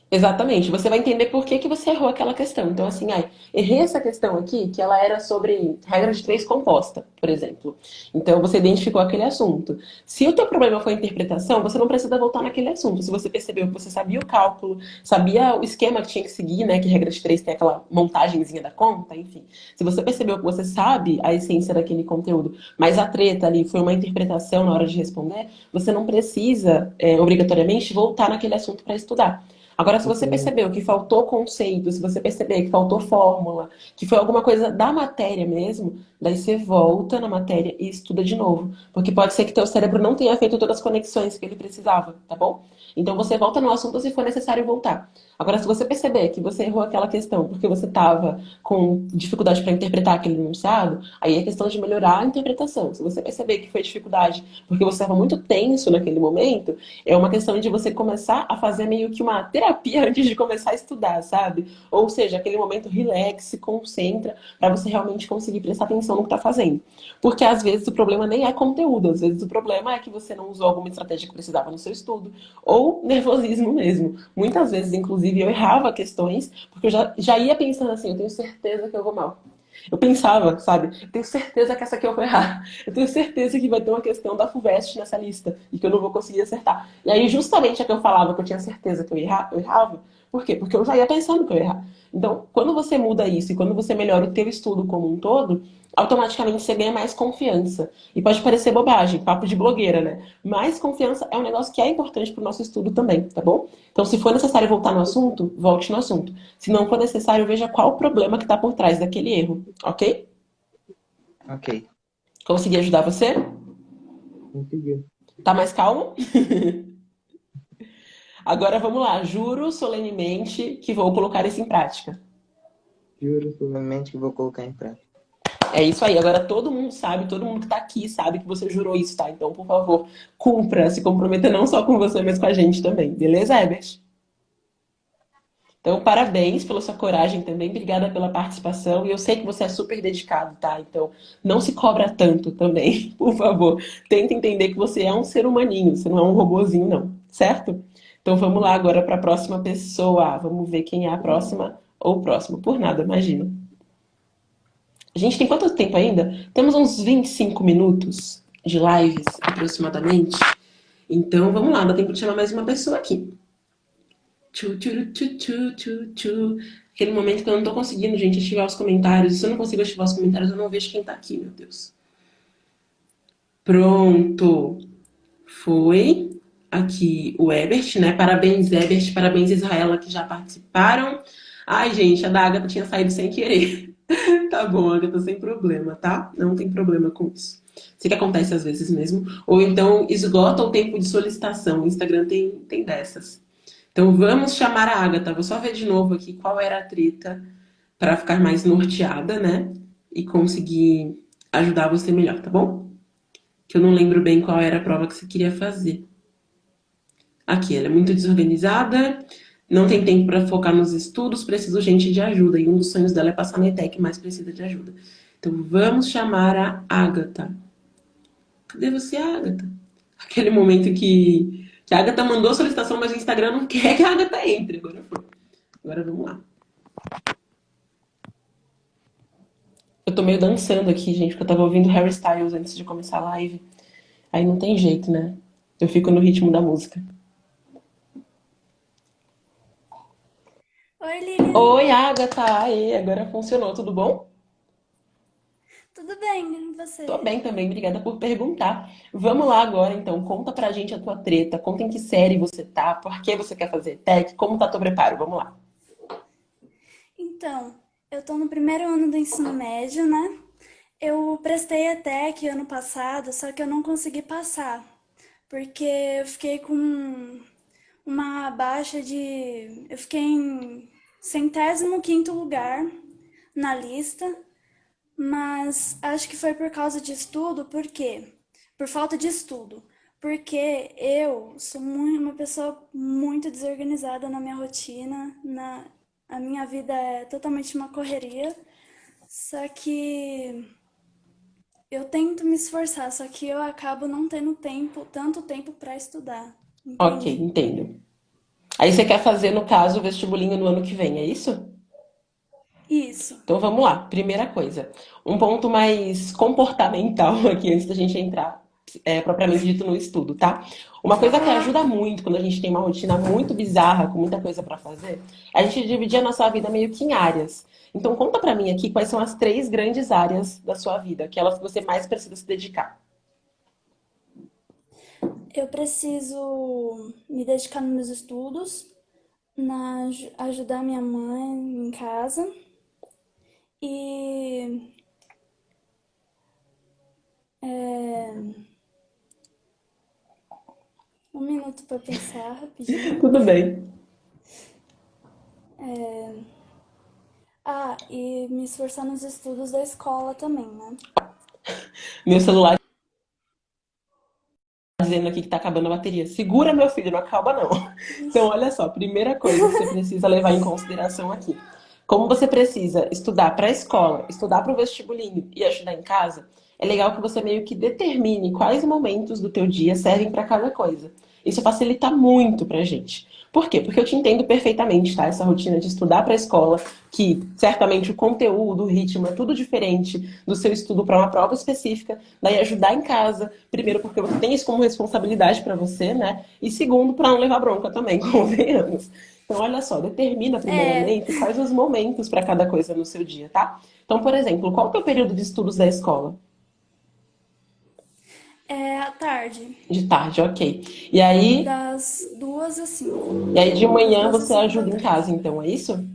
Exatamente. Você vai entender por que que você errou aquela questão. Então, assim, ai, errei essa questão aqui, que ela era sobre regra de três composta, por exemplo. Então, você identificou aquele assunto. Se o teu problema foi a interpretação, você não precisa voltar naquele assunto. Se você percebeu que você sabia o cálculo, sabia o esquema que tinha que seguir, né? Que regra de três tem aquela montagenzinha da conta, enfim. Se você percebeu que você sabe a essência daquele conteúdo, mas a treta ali foi uma interpretação na hora de responder, você não precisa, obrigatoriamente, voltar naquele assunto para estudar. Agora, se você percebeu que faltou conceito, se você perceber que faltou fórmula, que foi alguma coisa da matéria mesmo, daí você volta na matéria e estuda de novo. Porque pode ser que teu cérebro não tenha feito todas as conexões que ele precisava, tá bom? Então você volta no assunto se for necessário voltar. Agora, se você perceber que você errou aquela questão porque você estava com dificuldade para interpretar aquele enunciado, aí é questão de melhorar a interpretação. Se você perceber que foi dificuldade porque você estava muito tenso naquele momento, é uma questão de você começar a fazer meio que uma terapia antes de começar a estudar, sabe? Ou seja, aquele momento relax, se concentra para você realmente conseguir prestar atenção no que está fazendo. Porque às vezes o problema nem é conteúdo, às vezes o problema é que você não usou alguma estratégia que precisava no seu estudo, ou nervosismo mesmo. Muitas vezes, inclusive, eu errava questões, porque eu já ia pensando assim, eu tenho certeza que eu vou mal. Eu pensava, sabe? Eu tenho certeza que essa aqui eu vou errar. Eu tenho certeza que vai ter uma questão da FUVEST nessa lista e que eu não vou conseguir acertar. E aí, justamente a que eu falava que eu tinha certeza que eu errava. Por quê? Porque eu já ia pensando que eu ia errar. Então, quando você muda isso e quando você melhora o teu estudo como um todo, automaticamente você ganha mais confiança. E pode parecer bobagem, papo de blogueira, né? Mas confiança é um negócio que é importante para o nosso estudo também, tá bom? Então, se for necessário voltar no assunto, volte no assunto. Se não for necessário, veja qual o problema que está por trás daquele erro, ok? Ok, Consegui ajudar você? conseguiu. Tá mais calmo? Agora vamos lá. Juro solenemente que vou colocar isso em prática. Juro solenemente que vou colocar em prática. É isso aí. Agora todo mundo sabe, todo mundo que tá aqui sabe que você jurou isso, tá? Então, por favor, cumpra, se comprometa não só com você, mas com a gente também. Beleza, Herbert? Então, parabéns pela sua coragem também. Obrigada pela participação. E eu sei que você é super dedicado, tá? Então, não se cobra tanto também, por favor. Tenta entender que você é um ser humaninho, você não é um robozinho, não. Certo? Então, vamos lá agora para a próxima pessoa. Vamos ver quem é a próxima ou o próximo. Por nada, imagina. A gente tem quanto tempo ainda? Temos uns 25 minutos de lives, aproximadamente. Então, vamos lá, dá tempo de chamar mais uma pessoa aqui. Tchu, tchu, tchu, tchu, tchu, tchu. Aquele momento que eu não tô conseguindo, gente, ativar os comentários. Se eu não consigo ativar os comentários, eu não vejo quem tá aqui, meu Deus. Pronto. Foi aqui o Ebert, né? Parabéns, Ebert. Parabéns, Israela, que já participaram. Ai, gente, a da Agatha tinha saído sem querer. Tá bom, Agatha, sem problema, tá? Não tem problema com isso. Sei que acontece às vezes mesmo. Ou então esgota o tempo de solicitação. O Instagram tem dessas. Então vamos chamar a Agatha. Vou só ver de novo aqui qual era a treta para ficar mais norteada, né? E conseguir ajudar você melhor, tá bom? Que eu não lembro bem qual era a prova que você queria fazer. Aqui, ela é muito desorganizada, não tem tempo para focar nos estudos, precisa urgente de ajuda. E um dos sonhos dela é passar na ETEC, mas precisa de ajuda. Então vamos chamar a Agatha. Cadê você, Agatha? Aquele momento que a Agatha mandou a solicitação, mas o Instagram não quer que a Agatha entre. Agora foi. Agora vamos lá. Eu tô meio dançando aqui, gente, porque eu tava ouvindo Harry Styles antes de começar a live. Aí não tem jeito, né? Eu fico no ritmo da música. Oi, Lilian. Oi, Agatha! Aê, agora funcionou, tudo bom? Tudo bem, e Tô você? bem também, obrigada por perguntar. Vamos lá agora, então, conta pra gente a tua treta, conta em que série você tá, por que você quer fazer tech, como tá teu preparo, vamos lá. Então, eu tô no primeiro ano do ensino médio, né? Eu prestei a TEC ano passado, só que eu não consegui passar, porque eu fiquei com uma baixa de. Eu fiquei em 105º lugar na lista, mas acho que foi por causa de estudo, por quê? Por falta de estudo. Porque eu sou uma pessoa muito desorganizada na minha rotina, a minha vida é totalmente uma correria, só que eu tento me esforçar, só que eu acabo não tendo tempo, tanto tempo para estudar, Ok, entende? entendo. Aí você quer fazer, no caso, o vestibulinho no ano que vem, é isso? Isso. Então vamos lá. Primeira coisa, um ponto mais comportamental aqui antes da gente entrar propriamente dito no estudo, tá? Uma coisa que ajuda muito quando a gente tem uma rotina muito bizarra, com muita coisa pra fazer, é a gente dividir a nossa vida meio que em áreas. Então conta pra mim aqui quais são as três grandes áreas da sua vida, aquelas que você mais precisa se dedicar. Eu preciso me dedicar nos meus estudos, ajudar minha mãe em casa e Um minuto para pensar rapidinho. Tudo bem. Ah, e me esforçar nos estudos da escola também, né? Meu celular tá dizendo aqui que tá acabando a bateria. Segura, meu filho, não acaba não. Então, olha só, primeira coisa que você precisa levar em consideração aqui. Como você precisa estudar para a escola, estudar para o vestibulinho e estudar em casa, é legal que você meio que determine quais momentos do teu dia servem para cada coisa. Isso facilita muito pra gente. Por quê? Porque eu te entendo perfeitamente, tá? Essa rotina de estudar para a escola, que certamente o conteúdo, o ritmo é tudo diferente do seu estudo para uma prova específica. Daí ajudar em casa, primeiro porque você tem isso como responsabilidade para você, né? E segundo, para não levar bronca também, convenhamos. Então, olha só, determina É, primeiramente quais os momentos para cada coisa no seu dia, tá? Então, por exemplo, qual que é o período de estudos da escola? é à tarde, De tarde, ok. E aí, das 2 às 5, e aí de das manhã duas às você cinco da ajuda em tarde. casa, então, é isso?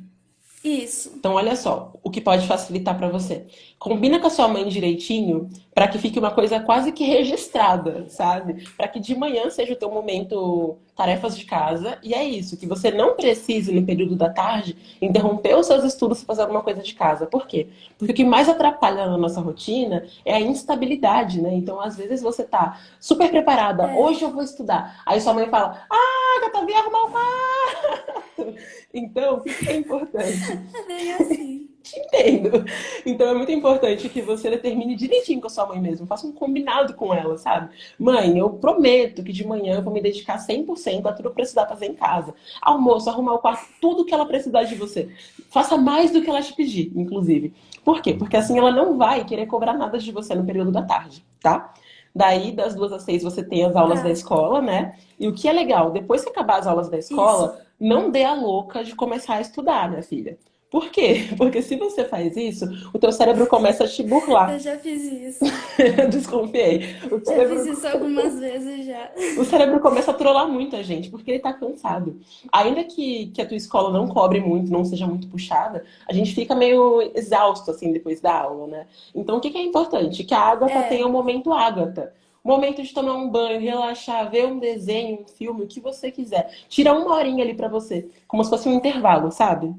Isso. Então, olha só, o que pode facilitar para você. Combina com a sua mãe direitinho para que fique uma coisa quase que registrada, sabe? Para que de manhã seja o teu momento tarefas de casa. E é isso, que você não precise, no período da tarde, interromper os seus estudos para fazer alguma coisa de casa. Por quê? Porque o que mais atrapalha na nossa rotina é a instabilidade, né? Então, às vezes você tá super preparada, É, hoje eu vou estudar. Aí sua mãe fala, ah, Agatha, vem arrumar o quarto. Então, o que que é importante? é bem assim. Te entendo. Então é muito importante que você determine direitinho com a sua mãe mesmo. Faça um combinado com ela, sabe? Mãe, eu prometo que de manhã eu vou me dedicar 100% a tudo que eu precisar fazer em casa. Almoço, arrumar o quarto, tudo que ela precisar de você. Faça mais do que ela te pedir, inclusive. Por quê? Porque assim ela não vai querer cobrar nada de você no período da tarde, tá? Daí, das 2 às 6, você tem as aulas da Tá, escola, né? E o que é legal, depois que acabar as aulas da isso. escola, não dê a louca de começar a estudar, minha filha. Por quê? Porque se você faz isso, o teu cérebro começa a te Eu burlar. já fiz isso. Eu desconfiei. O Já fiz cérebro, isso algumas vezes já. o cérebro começa a trollar muito a gente, porque ele tá cansado. Ainda que a tua escola não cobre muito, não seja muito puxada, a gente fica meio exausto, assim, depois da aula, né? Então, o que que é importante? Que a Agatha tenha É, um momento Agatha. Um momento de tomar um banho, relaxar, ver um desenho, um filme, o que você quiser. Tira uma horinha ali pra você, como se fosse um intervalo, sabe?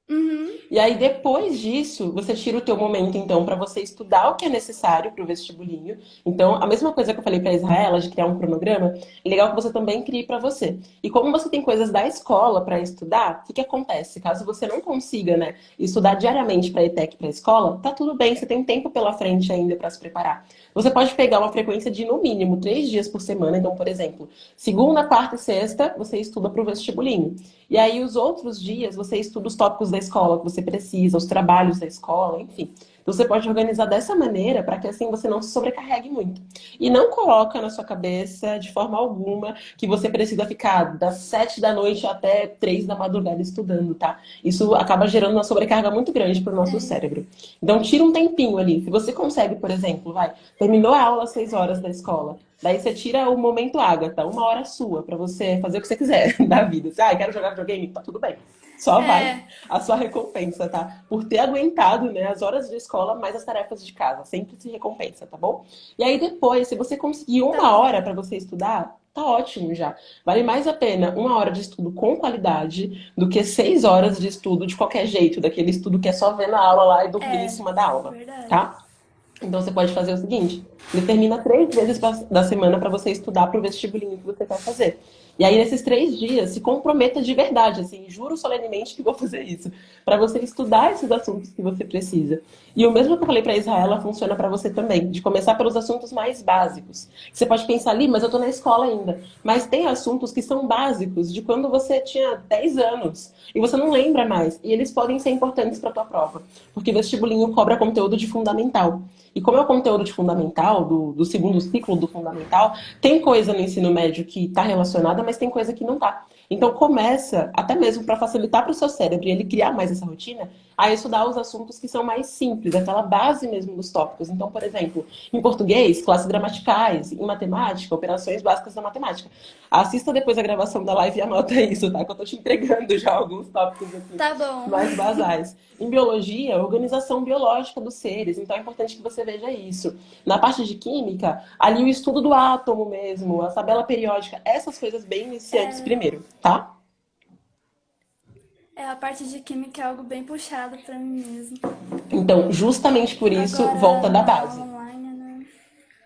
uhum, E aí, depois disso, você tira o teu momento, então, para você estudar o que é necessário para o vestibulinho. Então, a mesma coisa que eu falei para a Israela, de criar um cronograma, é legal que você também crie para você. E como você tem coisas da escola para estudar, o que que acontece? Caso você não consiga, né, estudar diariamente para a ETEC, para a escola, tá tudo bem, você tem tempo pela frente ainda para se preparar. Você pode pegar uma frequência de, no mínimo, 3 dias por semana. Então, por exemplo, segunda, quarta e sexta, você estuda para o vestibulinho. E aí, os outros dias, você estuda os tópicos da escola que você precisa, os trabalhos da escola, enfim. Então, você pode organizar dessa maneira para que assim você não se sobrecarregue muito. E não coloca na sua cabeça, de forma alguma, que você precisa ficar das 7 da noite até 3 da madrugada estudando, tá? Isso acaba gerando uma sobrecarga muito grande para o nosso é, cérebro. Então, tira um tempinho ali. Se você consegue, por exemplo, terminou a aula às 6 horas da escola. Daí você tira o momento Agatha, 1 hora sua, pra você fazer o que você quiser da vida. Você, quero jogar videogame? Tá tudo bem. Só vai é, a sua recompensa, tá? Por ter aguentado, né, as horas de escola mais as tarefas de casa. Sempre se recompensa, tá bom? E aí depois, se você conseguir tá uma bom. hora pra você estudar, tá ótimo já. Vale mais a pena 1 hora de estudo com qualidade do que 6 horas de estudo de qualquer jeito, daquele estudo que é só vendo a aula lá e dormir em É, cima da aula, verdade. tá? Então você pode fazer o seguinte: determina 3 vezes da semana para você estudar para o vestibulinho que você quer fazer. E aí, nesses 3 dias, se comprometa de verdade, assim, juro solenemente que vou fazer isso, para você estudar esses assuntos que você precisa. E o mesmo que eu falei para Israela funciona para você também, de começar pelos assuntos mais básicos. Você pode pensar ali, mas eu estou na escola ainda. Mas tem assuntos que são básicos, de quando você tinha 10 anos, e você não lembra mais. E eles podem ser importantes para a tua prova, porque vestibulinho cobra conteúdo de fundamental. E como é o conteúdo de fundamental, do segundo ciclo do fundamental, tem coisa no ensino médio que está relacionada, mas tem coisa que não está. Então começa, até mesmo para facilitar para o seu cérebro e ele criar mais essa rotina, a estudar os assuntos que são mais simples, aquela base mesmo dos tópicos. Então, por exemplo, em português, classes gramaticais, em matemática, operações básicas da matemática. Assista depois a gravação da live e anota isso, tá? Que eu tô te entregando já alguns tópicos aqui Tá bom. mais basais. Em biologia, organização biológica dos seres. Então é importante que você veja isso. Na parte de química, ali o estudo do átomo mesmo, a tabela periódica, essas coisas bem iniciantes primeiro, tá? A parte de química é algo bem puxado pra mim mesmo. Então, justamente por isso, Agora, volta da na base. aula online, né?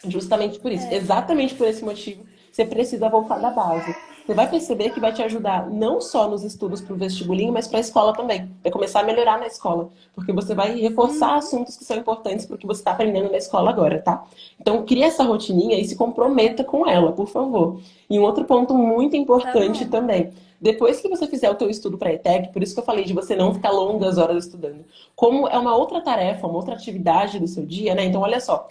Justamente por isso. Exatamente por esse motivo, você precisa voltar da base. Você vai perceber que vai te ajudar não só nos estudos para o vestibulinho, mas para a escola também. Vai começar a melhorar na escola. Porque você vai reforçar assuntos que são importantes para o que você está aprendendo na escola agora, tá? Então, cria essa rotininha e se comprometa com ela, por favor. E um outro ponto muito importante também. Depois que você fizer o teu estudo para a ETEC, por isso que eu falei de você não ficar longas horas estudando. Como é uma outra tarefa, uma outra atividade do seu dia, né? Então, olha só.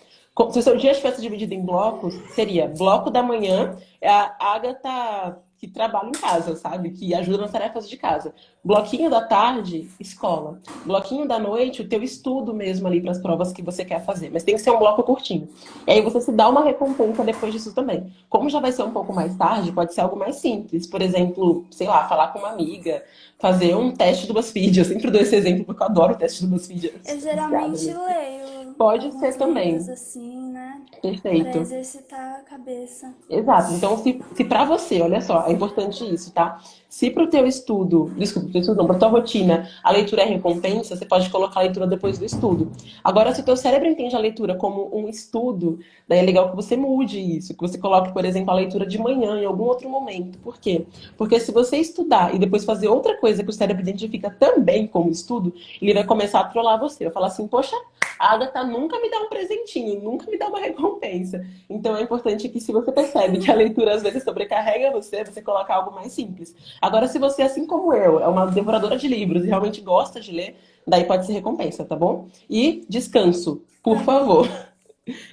Se o seu dia estivesse dividido em blocos, seria bloco da manhã, é a Agatha que trabalha em casa, sabe? Que ajuda nas tarefas de casa. Bloquinho da tarde, escola. Bloquinho da noite, o teu estudo mesmo ali para as provas que você quer fazer. Mas tem que ser um bloco curtinho. E aí você se dá uma recompensa depois disso também. Como já vai ser um pouco mais tarde, pode ser algo mais simples. Por exemplo, sei lá, falar com uma amiga, fazer um teste do BuzzFeed. Eu sempre dou esse exemplo porque eu adoro o teste do BuzzFeed. Eu geralmente leio. Pode ser também. Assim, né? Perfeito. Pra exercitar a cabeça. Exato. Então, se para você, olha só, é importante isso, tá? Se pro teu estudo, desculpa, pro teu estudo não, pra tua rotina, a leitura é recompensa, você pode colocar a leitura depois do estudo. Agora, se o teu cérebro entende a leitura como um estudo, daí é legal que você mude isso, que você coloque, por exemplo, a leitura de manhã, em algum outro momento. Por quê? Porque se você estudar e depois fazer outra coisa que o cérebro identifica também como estudo, ele vai começar a trollar você. Vai falar assim, poxa, a Agatha nunca me dá um presentinho, nunca me dá uma recompensa. Então é importante que se você percebe que a leitura às vezes sobrecarrega você, você coloca algo mais simples. Agora, se você, assim como eu, é uma devoradora de livros e realmente gosta de ler, daí pode ser recompensa, tá bom? E descanso, por favor.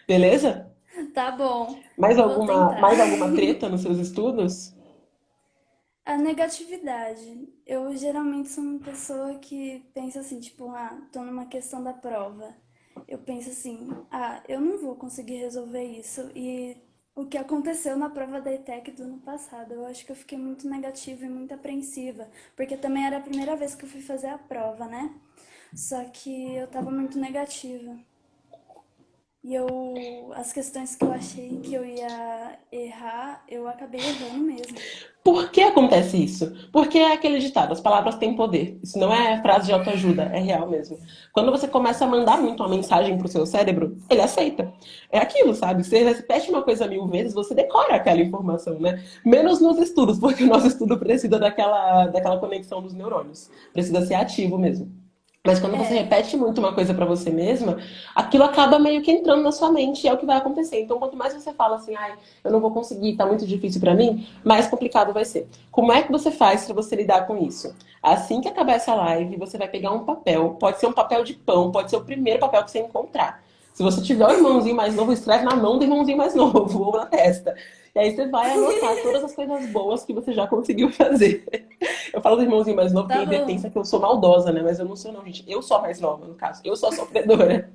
Beleza? Tá bom. Mais Vou alguma tentar. treta nos seus estudos? A negatividade. Eu geralmente sou uma pessoa que pensa assim, tipo, tô numa questão da prova. Eu penso assim, eu não vou conseguir resolver isso. E o que aconteceu na prova da ETEC do ano passado, eu acho que eu fiquei muito negativa e muito apreensiva, porque também era a primeira vez que eu fui fazer a prova, né? Só que eu tava muito negativa. E as questões que eu achei que eu ia errar, eu acabei errando mesmo. Por que acontece isso? Porque é aquele ditado, as palavras têm poder. Isso não é frase de autoajuda, é real mesmo. Quando você começa a mandar muito uma mensagem pro seu cérebro, ele aceita. É aquilo, sabe? Você repete uma coisa 1000 vezes, você decora aquela informação, né? Menos nos estudos, porque o nosso estudo precisa daquela conexão dos neurônios. Precisa ser ativo mesmo. Mas quando você repete muito uma coisa pra você mesma, aquilo acaba meio que entrando na sua mente e é o que vai acontecer. Então, quanto mais você fala assim, eu não vou conseguir, tá muito difícil pra mim, mais complicado vai ser. Como é que você faz pra você lidar com isso? Assim que acabar essa live, você vai pegar um papel, pode ser um papel de pão, pode ser o primeiro papel que você encontrar. Se você tiver um irmãozinho mais novo, escreve na mão do irmãozinho mais novo ou na testa. E aí você vai anotar todas as coisas boas que você já conseguiu fazer. Eu falo do irmãozinho mais novo, porque ele pensa que eu sou maldosa, né? Mas eu não sou não, gente. Eu sou a mais nova, no caso. Eu sou a sofredora.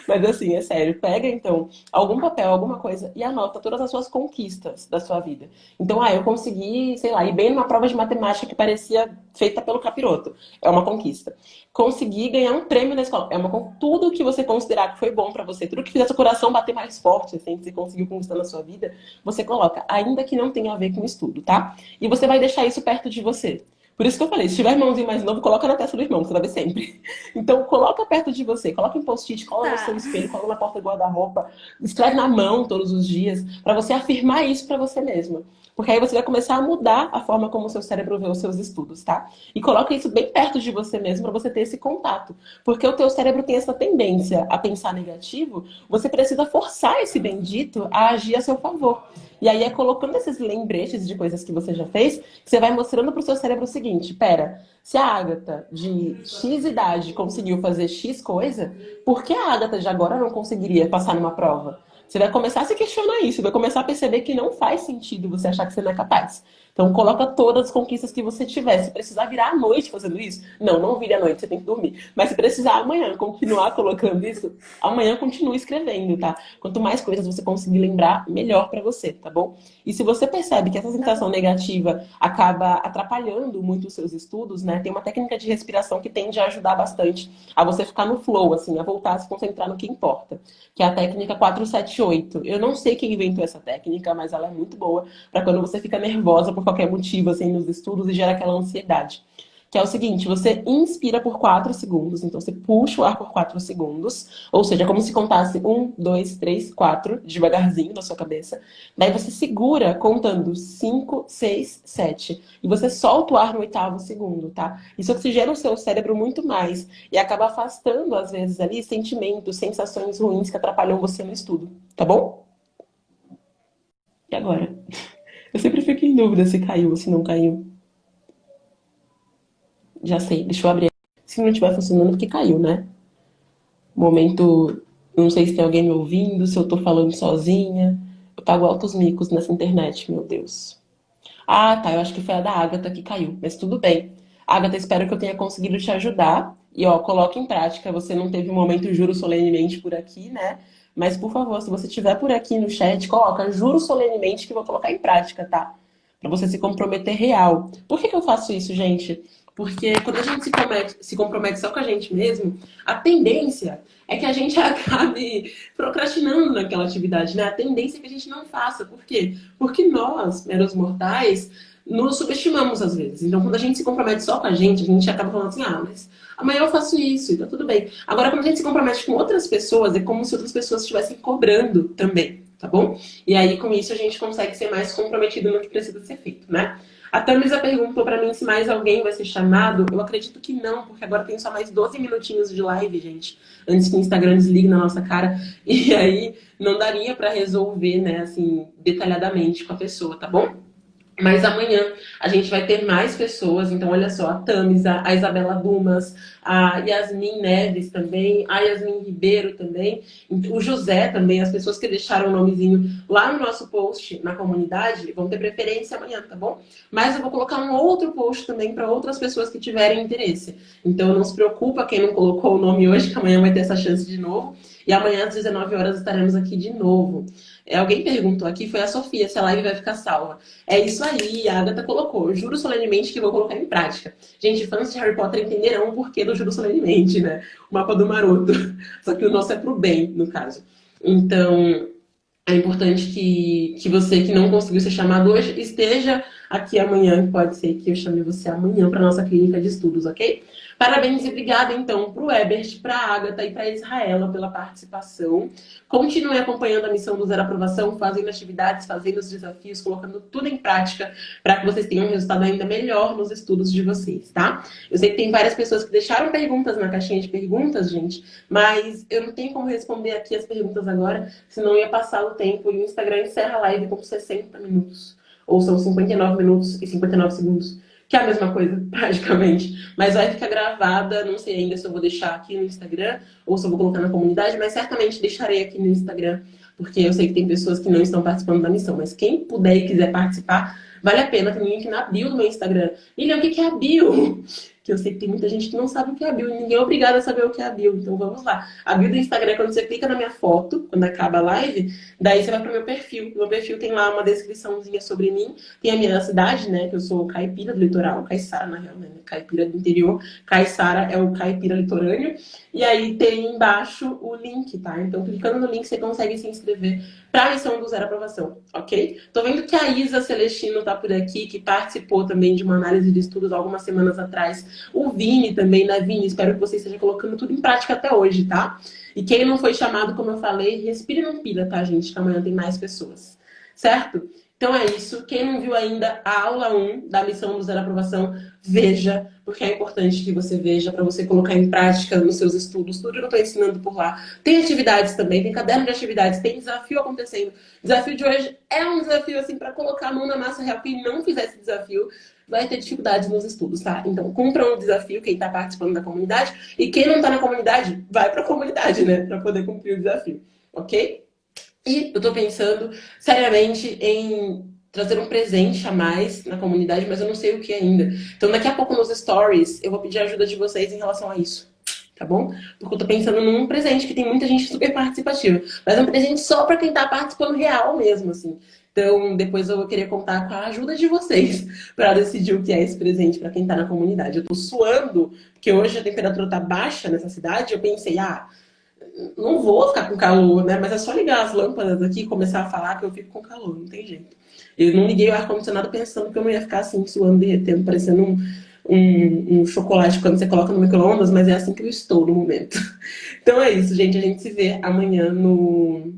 Mas assim, é sério. Pega, então, algum papel, alguma coisa e anota todas as suas conquistas da sua vida. Então, eu consegui, sei lá, ir bem numa prova de matemática que parecia feita pelo capiroto. É uma conquista. Consegui ganhar um prêmio na escola. Tudo que você considerar que foi bom pra você, tudo que fizer seu coração bater mais forte, assim, que você conseguiu conquistar na sua vida, você coloca, ainda que não tenha a ver com estudo, tá? E você vai deixar isso perto de você. Por isso que eu falei, se tiver irmãozinho mais novo, coloca na testa do irmão, que você vai ver sempre. Então, coloca perto de você, coloca em post-it, cola no seu espelho, cola na porta do guarda-roupa, escreve na mão todos os dias, pra você afirmar isso pra você mesma. Porque aí você vai começar a mudar a forma como o seu cérebro vê os seus estudos, tá? E coloca isso bem perto de você mesmo pra você ter esse contato. Porque o teu cérebro tem essa tendência a pensar negativo, você precisa forçar esse bendito a agir a seu favor. E aí é colocando esses lembretes de coisas que você já fez, que você vai mostrando pro seu cérebro o seguinte, pera, se a Agatha de X idade conseguiu fazer X coisa, por que a Agatha de agora não conseguiria passar numa prova? Você vai começar a se questionar isso, vai começar a perceber que não faz sentido você achar que você não é capaz. Então, coloca todas as conquistas que você tiver. Se precisar virar à noite fazendo isso, não vire à noite, você tem que dormir. Mas se precisar amanhã continuar colocando isso, amanhã continue escrevendo, tá? Quanto mais coisas você conseguir lembrar, melhor pra você, tá bom? E se você percebe que essa sensação negativa acaba atrapalhando muito os seus estudos, né? Tem uma técnica de respiração que tende a ajudar bastante a você ficar no flow, assim, a voltar a se concentrar no que importa, que é a técnica 478. Eu não sei quem inventou essa técnica, mas ela é muito boa para quando você fica nervosa por qualquer motivo, assim, nos estudos e gera aquela ansiedade. Que é o seguinte, você inspira por 4 segundos, então você puxa o ar por 4 segundos, ou seja, é como se contasse 1, 2, 3, 4, devagarzinho na sua cabeça. Daí você segura contando 5, 6, 7. E você solta o ar no 8º segundo, tá? Isso oxigena o seu cérebro muito mais e acaba afastando, às vezes, ali, sentimentos, sensações ruins que atrapalham você no estudo, tá bom? E agora? Eu sempre fico em dúvida se caiu ou se não caiu. Já sei, deixa eu abrir. Se não estiver funcionando, porque caiu, né? Momento, não sei se tem alguém me ouvindo, se eu tô falando sozinha. Eu pago altos micos nessa internet, meu Deus. Ah, tá, eu acho que foi a da Agatha que caiu, mas tudo bem. Agatha, espero que eu tenha conseguido te ajudar. E, ó, coloque em prática. Você não teve um momento juro solenemente por aqui, né? Mas, por favor, se você estiver por aqui no chat, coloca juro solenemente que eu vou colocar em prática, tá? Pra você se comprometer real. Por que eu faço isso, gente? Porque quando a gente se compromete só com a gente mesmo, a tendência é que a gente acabe procrastinando naquela atividade, né? A tendência é que a gente não faça. Por quê? Porque nós, meros mortais, nos subestimamos às vezes. Então, quando a gente se compromete só com a gente acaba falando assim, ah, mas amanhã eu faço isso e tá tudo bem. Agora, quando a gente se compromete com outras pessoas, é como se outras pessoas estivessem cobrando também, tá bom? E aí, com isso, a gente consegue ser mais comprometido no que precisa ser feito, né? A Tamisa perguntou pra mim se mais alguém vai ser chamado. Eu acredito que não, porque agora tem só mais 12 minutinhos de live, gente. Antes que o Instagram desligue na nossa cara. E aí não daria pra resolver, né, assim, detalhadamente com a pessoa, tá bom? Mas amanhã a gente vai ter mais pessoas. Então, olha só, a Tamisa, a Isabela Dumas, a Yasmin Neves também, a Yasmin Ribeiro também, o José também, as pessoas que deixaram o nomezinho lá no nosso post na comunidade vão ter preferência amanhã, tá bom? Mas eu vou colocar um outro post também para outras pessoas que tiverem interesse. Então, não se preocupa quem não colocou o nome hoje, que amanhã vai ter essa chance de novo. E amanhã às 19 horas estaremos aqui de novo. Alguém perguntou aqui, foi a Sofia, se a live vai ficar salva. É isso aí, a Agatha colocou. Eu juro solenemente que vou colocar em prática. Gente, fãs de Harry Potter entenderão o porquê do juro solenemente, né? O mapa do maroto. Só que o nosso é pro bem, no caso. Então, é importante que você que não conseguiu ser chamado hoje esteja aqui amanhã. Pode ser que eu chame você amanhã para nossa clínica de estudos, ok? Parabéns e obrigada, então, para o Ebert, para a Agatha e para a Israela pela participação. Continue acompanhando a missão do Zero Aprovação, fazendo atividades, fazendo os desafios, colocando tudo em prática para que vocês tenham um resultado ainda melhor nos estudos de vocês, tá? Eu sei que tem várias pessoas que deixaram perguntas na caixinha de perguntas, gente, mas eu não tenho como responder aqui as perguntas agora, senão ia passar o tempo e o Instagram encerra a live com 60 minutos. Ou são 59 minutos e 59 segundos. Que é a mesma coisa, praticamente. Mas vai ficar gravada, não sei ainda se eu vou deixar aqui no Instagram ou se eu vou colocar na comunidade, mas certamente deixarei aqui no Instagram, porque eu sei que tem pessoas que não estão participando da missão. Mas quem puder e quiser participar, vale a pena. Tem um link na bio do meu Instagram. Lilian, o que é a bio? Que eu sei que tem muita gente que não sabe o que é a bio. E ninguém é obrigado a saber o que é a bio. Então vamos lá. A bio do Instagram é quando você clica na minha foto, quando acaba a live, daí você vai pro meu perfil. No meu perfil tem lá uma descriçãozinha sobre mim. Tem a minha cidade, né? Que eu sou caipira do litoral. Caiçara, na real, né? Caipira do interior. Caiçara é o caipira litorâneo. E aí tem embaixo o link, tá? Então clicando no link você consegue se inscrever para a missão do Zero Aprovação, ok? Tô vendo que a Isa Celestino tá por aqui, que participou também de uma análise de estudos algumas semanas atrás. O Vini também, né, Vini? Espero que você esteja colocando tudo em prática até hoje, tá? E quem não foi chamado, como eu falei, respire e não pira, tá, gente? Que amanhã tem mais pessoas, certo? Então é isso. Quem não viu ainda a aula 1 da missão do Zero Aprovação, veja, porque é importante que você veja para você colocar em prática nos seus estudos tudo que eu estou ensinando por lá. Tem atividades também, tem caderno de atividades, tem desafio acontecendo. O desafio de hoje é um desafio assim para colocar a mão na massa real. Quem não fizer esse desafio vai ter dificuldades nos estudos, tá? Então, cumpra um desafio quem está participando da comunidade e quem não está na comunidade, vai para a comunidade, né? Para poder cumprir o desafio, ok? E eu tô pensando seriamente em trazer um presente a mais na comunidade, mas eu não sei o que ainda. Então, daqui a pouco nos stories, eu vou pedir a ajuda de vocês em relação a isso. Tá bom? Porque eu tô pensando num presente que tem muita gente super participativa. Mas é um presente só pra quem tá participando real mesmo, assim. Então, depois eu vou querer contar com a ajuda de vocês pra decidir o que é esse presente pra quem tá na comunidade. Eu tô suando, porque hoje a temperatura tá baixa nessa cidade. Eu pensei, não vou ficar com calor, né? Mas é só ligar as lâmpadas aqui e começar a falar que eu fico com calor, não tem jeito. Eu não liguei o ar-condicionado pensando que eu não ia ficar assim, suando, derretendo, parecendo um chocolate quando você coloca no micro-ondas, mas é assim que eu estou no momento. Então é isso, gente. A gente se vê amanhã no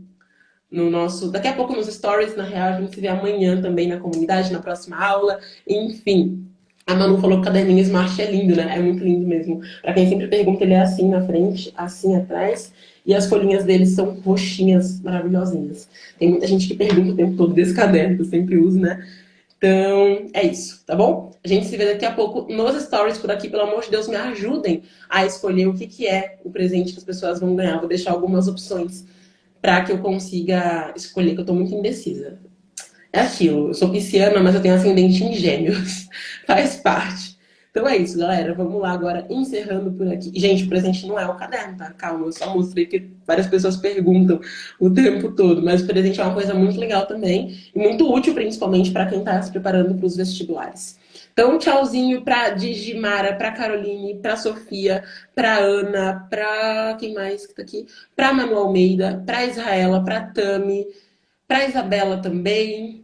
nosso... Daqui a pouco nos stories, na real, a gente se vê amanhã também na comunidade, na próxima aula. Enfim, a Manu falou que o caderninho Smart é lindo, né? É muito lindo mesmo. Pra quem sempre pergunta, ele é assim na frente, assim atrás. E as folhinhas dele são roxinhas, maravilhosinhas. Tem muita gente que pergunta o tempo todo desse caderno, que eu sempre uso, né? Então, é isso, tá bom? A gente se vê daqui a pouco nos stories por aqui. Pelo amor de Deus, me ajudem a escolher o que é o presente que as pessoas vão ganhar. Vou deixar algumas opções para que eu consiga escolher, que eu tô muito indecisa. É aquilo, eu sou pisciana, mas eu tenho ascendente em gêmeos. Faz parte. Então é isso, galera. Vamos lá agora, encerrando por aqui. Gente, o presente não é o caderno, tá? Calma, eu só mostrei que várias pessoas perguntam o tempo todo. Mas o presente é uma coisa muito legal também. E muito útil, principalmente, para quem tá se preparando para os vestibulares. Então, tchauzinho pra Digimara, pra Caroline, pra Sofia, pra Ana, pra quem mais que tá aqui? Pra Manu Almeida, pra Israela, pra Tami, pra Isabela também.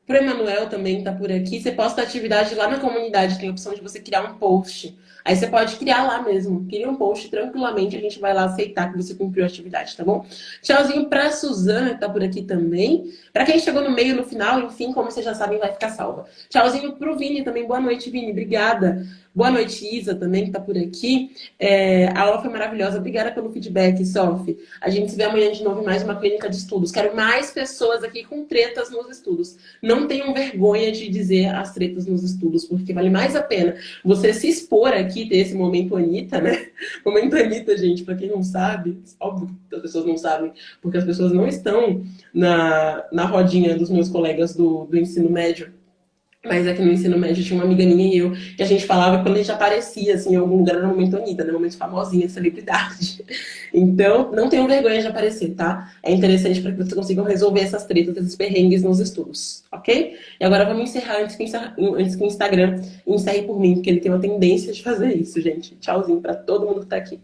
Pro Emanuel também tá por aqui. Você posta a atividade lá na comunidade, tem a opção de você criar um post. Aí você pode criar lá mesmo. Cria um post tranquilamente, a gente vai lá aceitar que você cumpriu a atividade, tá bom? Tchauzinho pra Suzana, que tá por aqui também. Pra quem chegou no meio, no final, enfim, como vocês já sabem, vai ficar salva. Tchauzinho pro Vini também. Boa noite, Vini. Obrigada. Boa noite, Isa, também, que tá por aqui. A aula foi maravilhosa. Obrigada pelo feedback, Sophie. A gente se vê amanhã de novo em mais uma clínica de estudos. Quero mais pessoas aqui com tretas nos estudos. Não tenham vergonha de dizer as tretas nos estudos, porque vale mais a pena você se expor aqui, ter esse momento Anitta, né? Momento Anitta, gente, pra quem não sabe, óbvio que as pessoas não sabem, porque as pessoas não estão na rodinha dos meus colegas do ensino médio. Mas aqui no ensino médio tinha uma amiga minha e eu, que a gente falava que quando a gente aparecia assim, em algum lugar era momento Anitta, né? Momento famosinha, celebridade. Então, não tenham vergonha de aparecer, tá? É interessante para que vocês consigam resolver essas tretas, esses perrengues nos estudos, ok? E agora vamos encerrar antes que o Instagram encerre por mim, porque ele tem uma tendência de fazer isso, gente. Tchauzinho para todo mundo que tá aqui.